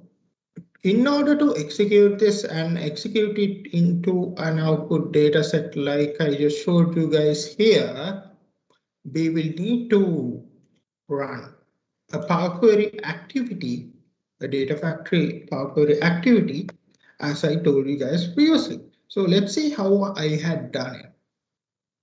in order to execute this and execute it into an output data set like I just showed you guys here, we will need to run a Power Query activity, a data factory Power Query activity, as I told you guys previously. So let's see how I had done it.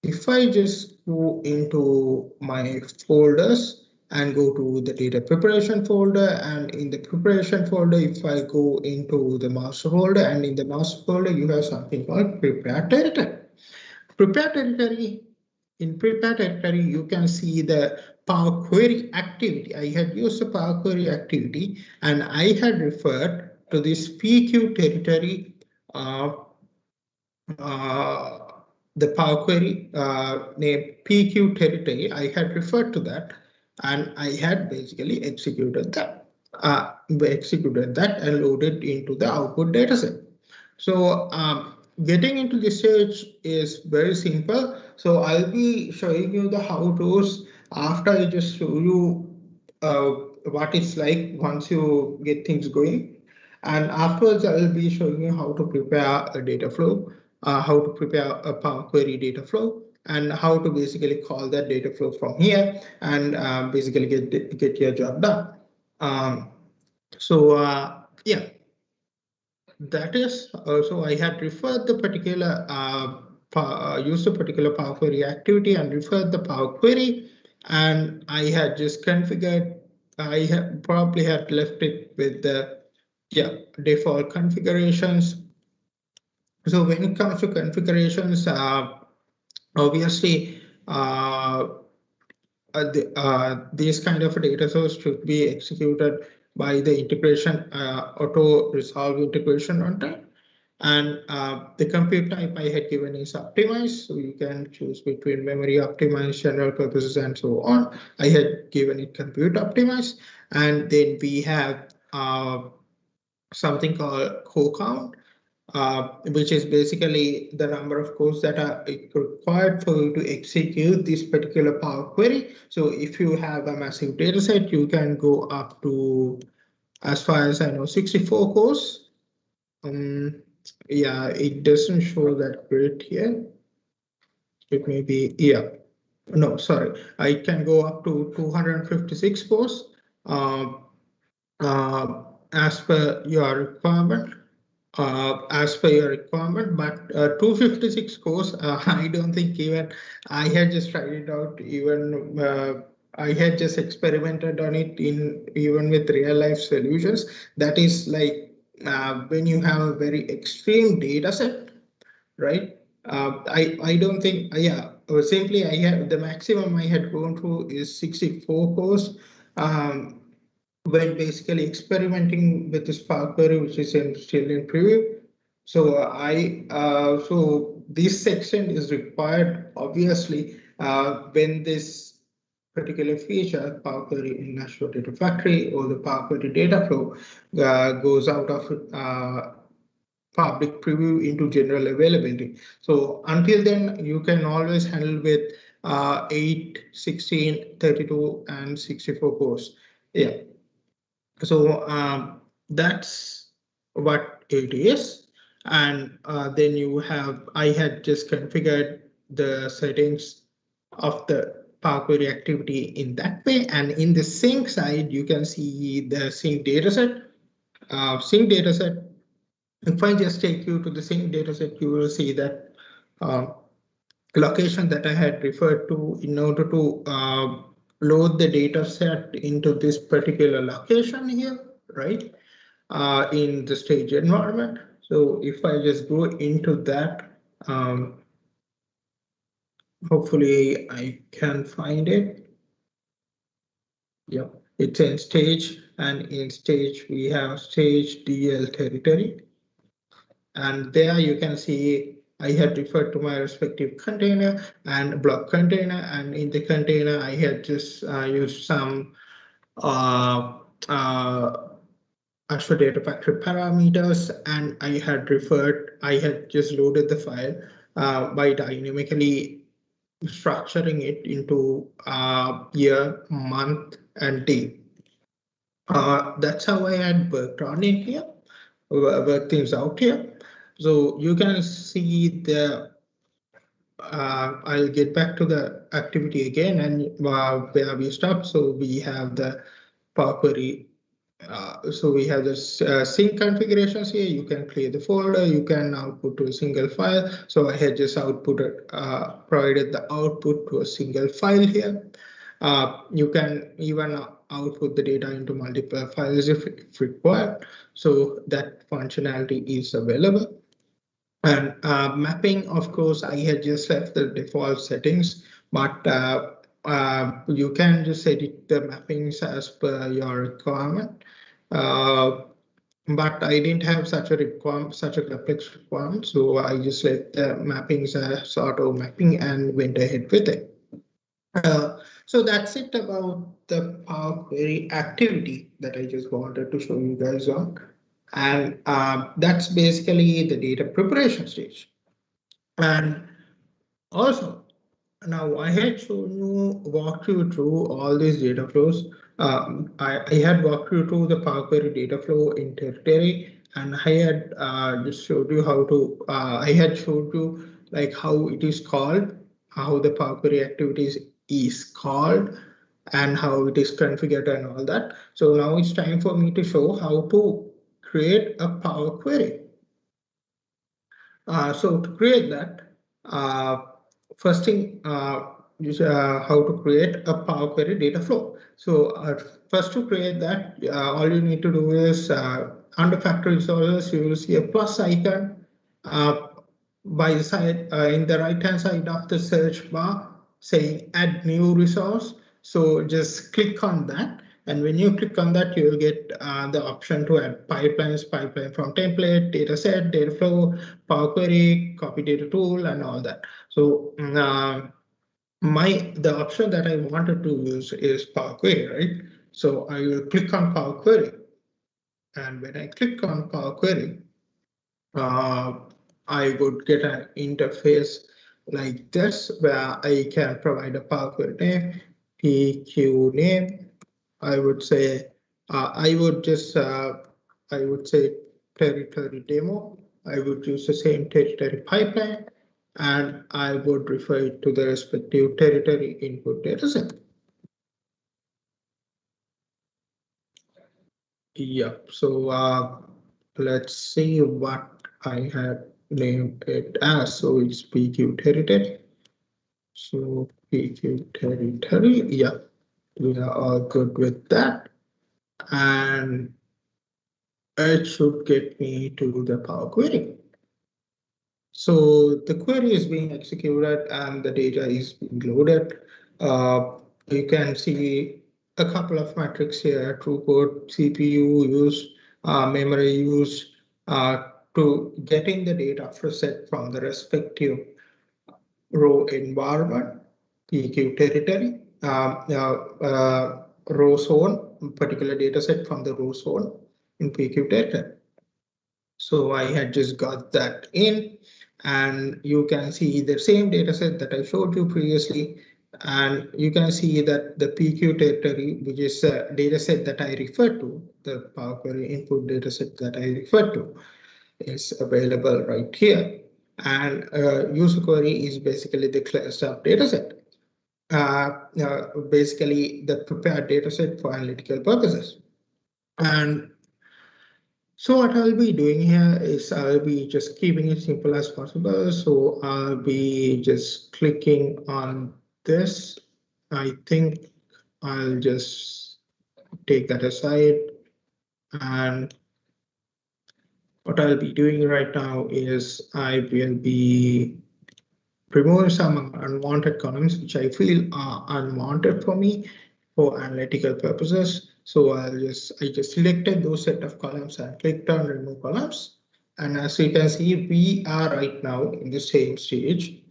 If I just go into my folders and go to the data preparation folder, and in the preparation folder, if I go into the master folder, and in the master folder, you have something called prepare territory. Prepare territory. In prepare territory, you can see the Power Query activity. I had used the Power Query activity, and I had referred to this PQ territory, the Power Query named PQ territory. I had referred to that, and I had basically executed that. And loaded into the output dataset. So getting into this stage is very simple. So I'll be showing you the how-tos after I just show you what it's like once you get things going. And afterwards, I will be showing you how to prepare a data flow, how to prepare a Power Query data flow, and how to basically call that data flow from here and basically get your job done. Yeah, that is also I had referred the particular used a particular Power Query activity and referred the Power Query, and I had just configured. I have probably had left it with the default configurations. So when it comes to configurations, obviously these kind of data source should be executed by the integration auto resolve integration runtime. And the compute type I had given is optimized, so you can choose between memory optimized, general purposes, and so on. I had given it compute optimized, and then we have something called core count, which is basically the number of cores that are required for you to execute this particular Power Query. So if you have a massive data set, you can go up to, as far as I know, 64 cores. Yeah, it doesn't show that great here. It may be, yeah, no, sorry. I can go up to 256 cores as per your requirement. But 256 cores, I don't think even I had just tried it out. Even I had just experimented on it even with real life solutions. That is like when you have a very extreme data set, right? I don't think, simply I have the maximum I had gone through is 64 cores. When basically experimenting with this Power Query, which is still in preview. So so this section is required obviously when this particular feature Power Query in Azure Data Factory or the Power Query data flow goes out of public preview into general availability. So until then, you can always handle with 8, 16, 32, and 64 cores. Yeah. So that's what it is. And then you have, I had just configured the settings of the Power Query activity in that way. And in the sync side, you can see the sync dataset. Sync dataset, if I just take you to the sync dataset, you will see that location that I had referred to in order to load the data set into this particular location here, right? In the stage environment. So if I just go into that, hopefully I can find it. Yeah, it's in stage, and in stage we have stage DL territory. And there you can see I had referred to my respective container and block container, and in the container I had just used some Azure Data Factory parameters, and I had just loaded the file by dynamically structuring it into year, month, and day. That's how I had worked on it here, work things out here. So you can see I'll get back to the activity again and where we stopped. So we have the Power Query. So we have this sync configurations here. You can create the folder. You can output to a single file. So I had just provided the output to a single file here. You can even output the data into multiple files if required. So that functionality is available. And mapping, of course, I had just left the default settings, but you can just edit the mappings as per your requirement. But I didn't have such a complex requirement, so I just let the mappings as auto mapping and went ahead with it. So that's it about the Power Query activity that I just wanted to show you guys on. And that's basically the data preparation stage. And also, now I had walked you through all these data flows. I had walked you through the Power Query data flow in territory, and I had just showed you how to. I had showed you like how it is called, how the Power Query activities is called, and how it is configured and all that. So now it's time for me to show how to create a Power Query. So to create that, first thing is how to create a Power Query data flow. So first to create that, all you need to do is under factory resources, you will see a plus icon by the side in the right hand side of the search bar saying add new resource. So just click on that. And when you click on that, you will get the option to add pipelines, pipeline from template, dataset, data flow, Power Query, copy data tool, and all that. So the option that I wanted to use is Power Query, right? So I will click on Power Query. And when I click on Power Query, I would get an interface like this where I can provide a Power Query name, PQ name. I would say I would say territory demo. I would use the same territory pipeline, and I would refer it to the respective territory input dataset. Yep. So let's see what I had named it as. So it's PQ territory. So PQ territory. Yeah, we are all good with that. And it should get me to the Power Query. So the query is being executed and the data is being loaded. You can see a couple of metrics here: throughput, CPU use, memory use, to getting the data set from the respective row environment, PQ territory, row zone, particular data set from the row zone in PQ territory. So I had just got that in, and you can see the same data set that I showed you previously. And you can see that the PQ territory, which is a data set that I referred to, the Power Query input data set that I referred to, is available right here. And user query is basically the sub data set. Basically the prepared data set for analytical purposes. And so what I'll be doing here is I'll be just keeping it simple as possible. So I'll be just clicking on this. I think I'll just take that aside. And what I'll be doing right now is I will be removing some unwanted columns, which I feel are unwanted for me for analytical purposes. So I just selected those set of columns and clicked on remove columns. And as you can see, we are right now in the same stage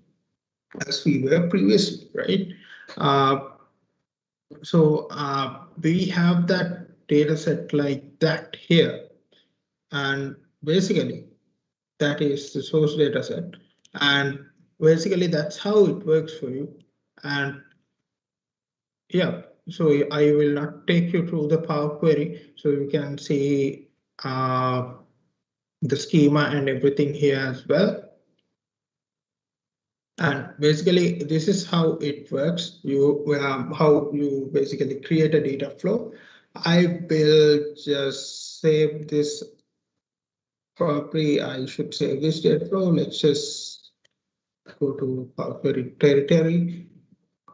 as we were previously, right? So we have that data set like that here. And basically, that is the source data set. And basically, that's how it works for you. And yeah, so I will not take you through the Power Query. So you can see the schema and everything here as well. And basically, this is how it works. How you basically create a data flow. I will just save this. Probably I should save this data flow. Let's just go to Power Query territory.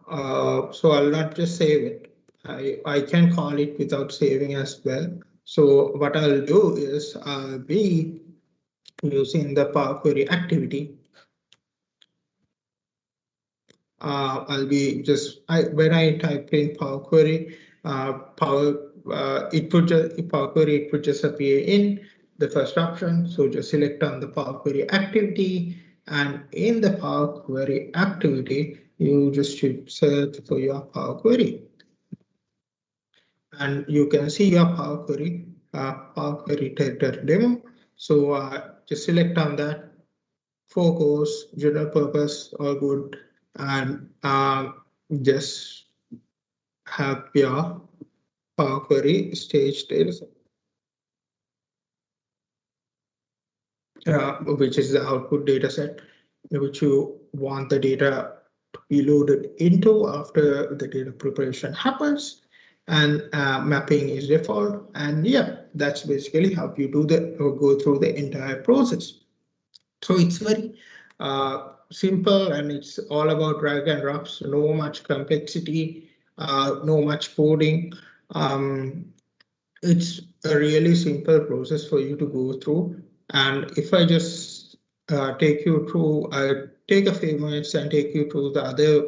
So I'll not just save it. I can call it without saving as well. So what I'll do is I'll be using the Power Query activity. I'll be just when I type in Power Query, it would just Power Query it would just appear in the first option. So just select on the Power Query activity, and in the Power Query activity, you just should search for your Power Query, and you can see your Power Query territory demo. So just select on that. Focus, general purpose, all good, and just have your Power Query stage dataset, which is the output dataset, which you want the data to be loaded into after the data preparation happens, and mapping is default. And yeah, that's basically how you do go through the entire process. So it's very simple, and it's all about drag and drops, no much complexity, no much coding. It's a really simple process for you to go through. And if I just take you through, I take a few minutes and take you through the other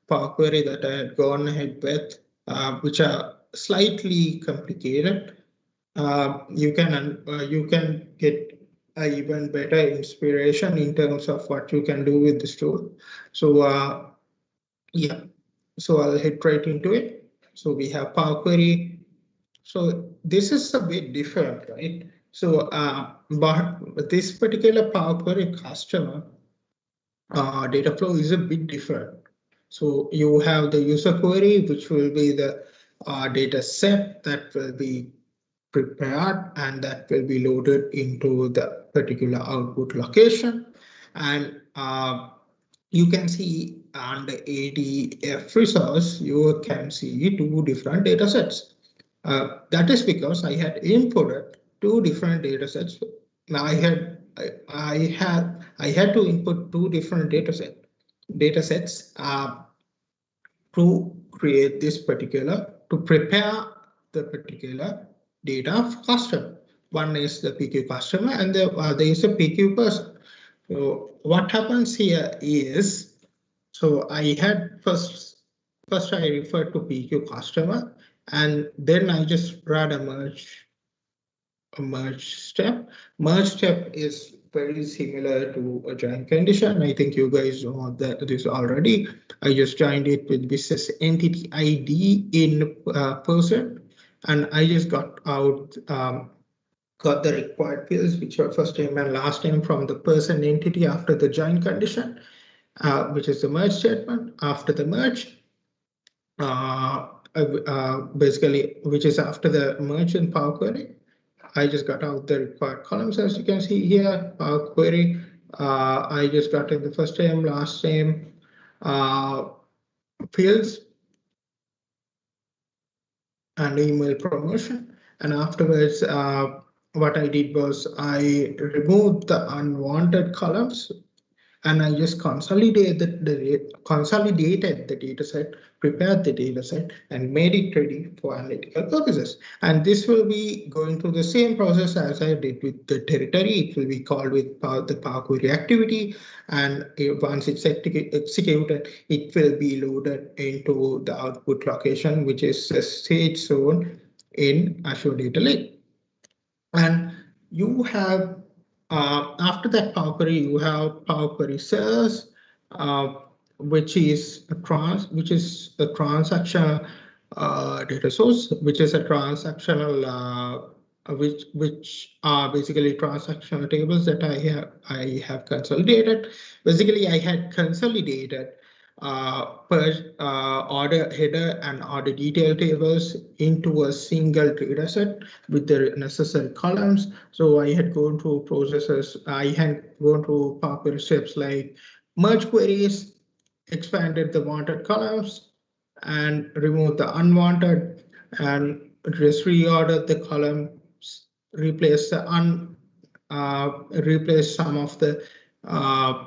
Power Query that I had gone ahead with, which are slightly complicated. You can get even better inspiration in terms of what you can do with this tool. So yeah, so I'll head right into it. So we have Power Query. So this is a bit different, right? So but this particular Power Query customer data flow is a bit different. So you have the user query, which will be the data set that will be prepared and that will be loaded into the particular output location. And you can see on the ADF resource, you can see two different data sets. That is because I had inputted two different data sets. Now I had to input two different data sets to create this particular, to prepare the particular data for customer. One is the PQ customer and the other is a PQ person. So what happens here is, so I had first I referred to PQ customer, and then I just ran a merge step. Merge step is very similar to a join condition. I think you guys know that this already. I just joined it with business entity ID in person, and I just got out got the required fields, which are first name and last name from the person entity after the join condition, which is the merge statement. After the merge, basically, which is after the merge in Power Query, I just got out the required columns, as you can see here. Power Query, I just got in the first name, last name fields, and email promotion. And afterwards, what I did was I removed the unwanted columns, and I just consolidated the data set, prepared the data set, and made it ready for analytical purposes. And this will be going through the same process as I did with the territory. It will be called with the Power Query activity, and once it's executed, it will be loaded into the output location, which is a stage zone in Azure Data Lake. And you have after that Power Query, you have Power Query Sales, which is a transactional data source, which is a transactional which are basically transactional tables that I have consolidated. Basically, I had consolidated per order header and order detail tables into a single data set with the necessary columns. So I had gone through processes. I had gone through popular steps like merge queries, expanded the wanted columns, and removed the unwanted, and just reordered the columns, replace the replace some of the uh,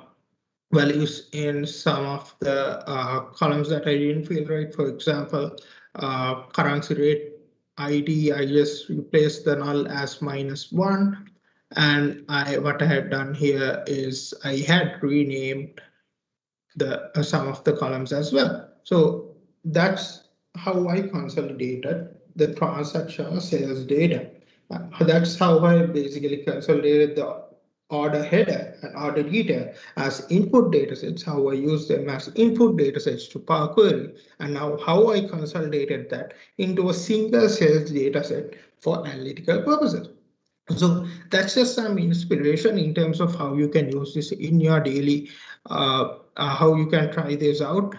values in some of the columns that I didn't feel right. For example, currency rate ID, I just replaced the null as -1. And what I had done here is I had renamed the some of the columns as well. So that's how I consolidated the transactional sales data. That's how I basically consolidated the order header and order detail as input datasets, how I use them as input datasets to Power Query, and now how I consolidated that into a single sales dataset for analytical purposes. So that's just some inspiration in terms of how you can use this in your daily, how you can try this out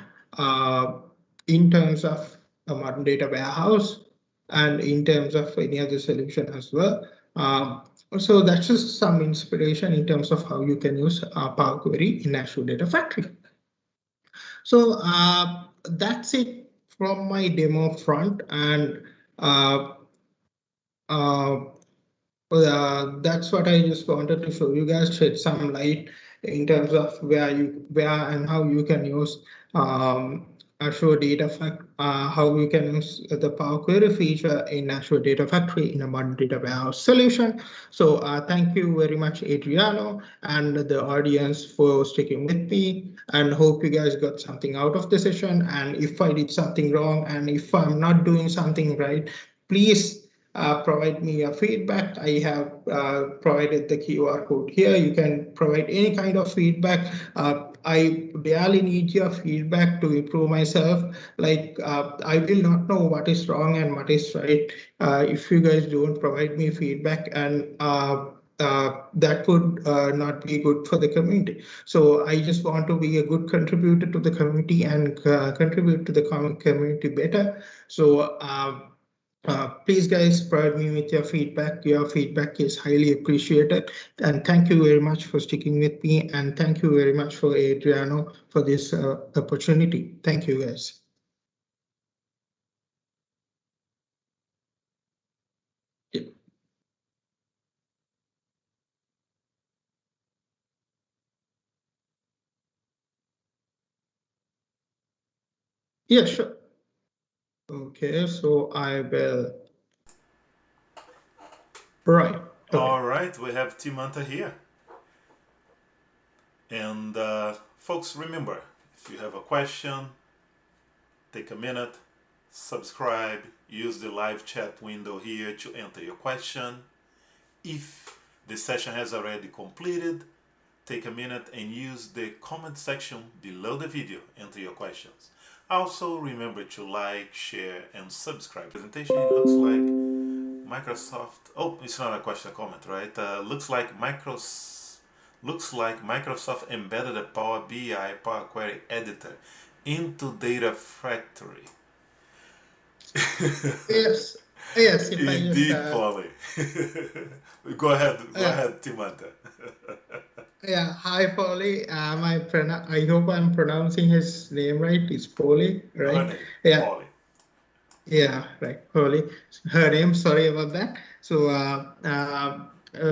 in terms of a modern data warehouse and in terms of any other solution as well. So that's just some inspiration in terms of how you can use Power Query in Azure Data Factory. So that's it from my demo front, and that's what I just wanted to show you guys, shed some light in terms of where and how you can use Azure Data Factory, how you can use the Power Query feature in Azure Data Factory in a modern data warehouse solution. So thank you very much, Adriano, and the audience for sticking with me, and hope you guys got something out of the session. And if I did something wrong, and if I'm not doing something right, please provide me your feedback. I have provided the QR code here. You can provide any kind of feedback. I barely need your feedback to improve myself. Like I will not know what is wrong and what is right if you guys don't provide me feedback, and that would not be good for the community. So I just want to be a good contributor to the community and contribute to the community better. So please, guys, provide me with your feedback. Your feedback is highly appreciated. And thank you very much for sticking with me. And thank you very much for Adriano for this opportunity. Thank you, guys. Yeah, yeah, sure. Okay, so I will. Right. Okay. All right, we have Thimantha here. And folks, remember, if you have a question, take a minute, subscribe, use the live chat window here to enter your question. If the session has already completed, take a minute and use the comment section below the video, enter your questions. Also, remember to like, share, and subscribe. Presentation, it looks like Microsoft. Oh, it's not a question, a comment, right? Looks like Microsoft embedded a Power BI Power Query editor into Data Factory. Yes. Yes. If Indeed, I just, Polly. Go ahead, Thimantha. yeah. Hi, Polly. I hope I'm pronouncing his name right. It's Polly, right? Her name, Yeah. Polly. Yeah, right, Polly. Her name, sorry about that. So,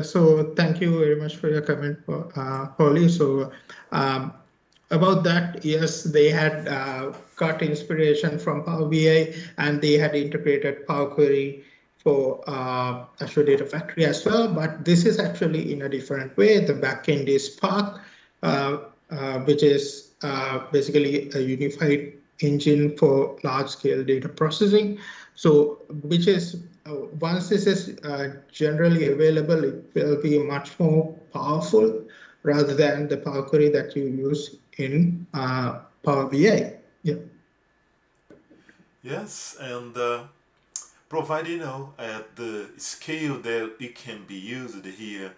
so thank you very much for your comment, Polly. So, about that, yes, they had got inspiration from Power BI, and they had integrated Power Query for Azure Data Factory as well. But this is actually in a different way. The backend is Spark, which is basically a unified engine for large-scale data processing. So, which is once this is generally available, it will be much more powerful rather than the Power Query that you use in Power BI. Yeah. Yes, and provided at the scale that it can be used here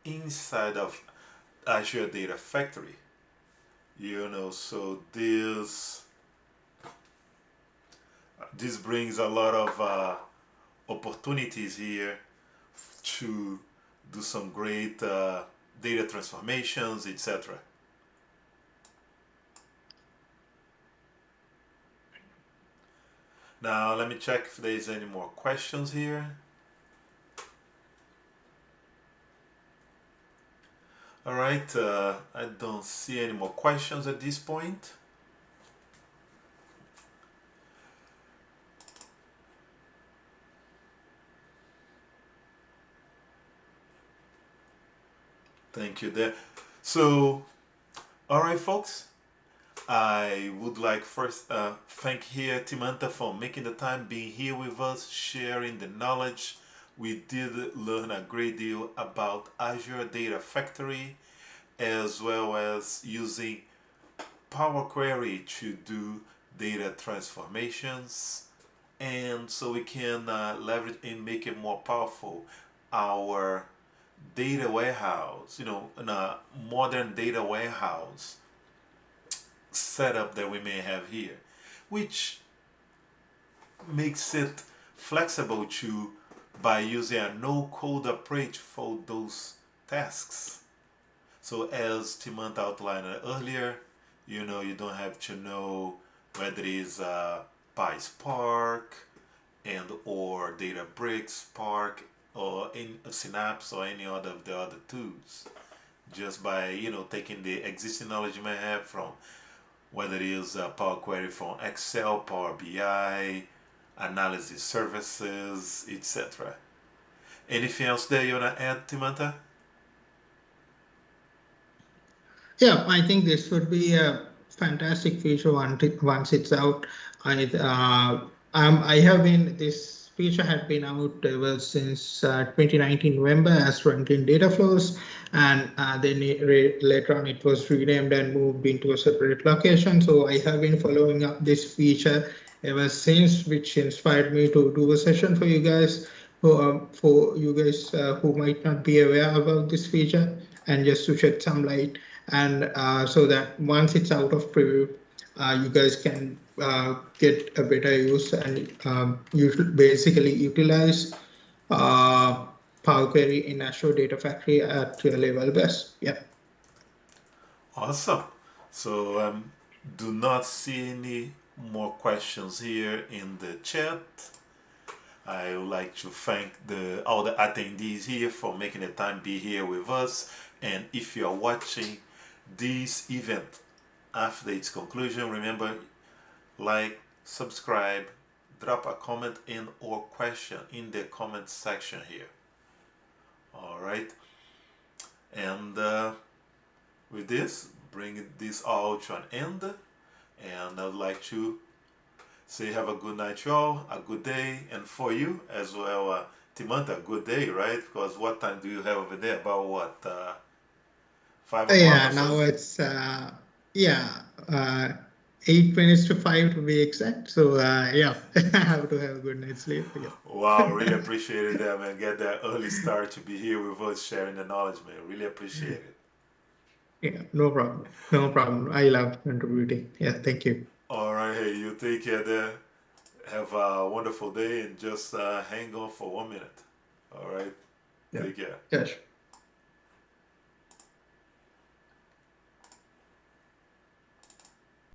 inside of Azure Data Factory. So this brings a lot of opportunities here to do some great data transformations, etc. Now let me check if there's any more questions here. All right, I don't see any more questions at this point. Thank you there. So, all right, folks. I would like first thank here Thimantha for making the time, being here with us, sharing the knowledge. We did learn a great deal about Azure Data Factory, as well as using Power Query to do data transformations, and so we can leverage and make it more powerful our data warehouse, in a modern data warehouse setup that we may have here, which makes it flexible to by using a no-code approach for those tasks. So as Thimantha outlined earlier, you don't have to know whether it is PySpark and or Databricks, Spark, or in Synapse or any other of the other tools. Just by taking the existing knowledge you may have from whether it is Power Query from Excel, Power BI, analysis services, etc. Anything else there you want to add, Thimantha? Yeah, I think this would be a fantastic feature once it's out. I have been this feature had been out ever since 2019 November as running data flows, and then later on it was renamed and moved into a separate location. So I have been following up this feature ever since, which inspired me to do a session for you guys. For you guys who might not be aware about this feature, and just to shed some light, and so that once it's out of preview, you guys can get a better use and you should basically utilize Power Query in Azure Data Factory at your level best. Yeah. Awesome. So do not see any more questions here in the chat. I would like to thank all the attendees here for making the time be here with us. And if you are watching this event after its conclusion, remember, like, subscribe, drop a comment in or question in the comment section here. All right. And with this, bring this all to an end. And I'd like to say have a good night, y'all, a good day, and for you as well, Thimantha, good day, right? Because what time do you have over there? About what, 5 o'clock Yeah, or so? now it's 8 minutes to 5 to be exact. So yeah, I have to have a good night's sleep. Yeah. Wow, really appreciate it, man. Get that early start to be here with us, sharing the knowledge, man. Really appreciate it. Yeah, no problem. No problem. I love contributing. Yeah, thank you. All right, hey, you take care there. Have a wonderful day and just hang on for 1 minute. All right, Yeah. take care. Yes.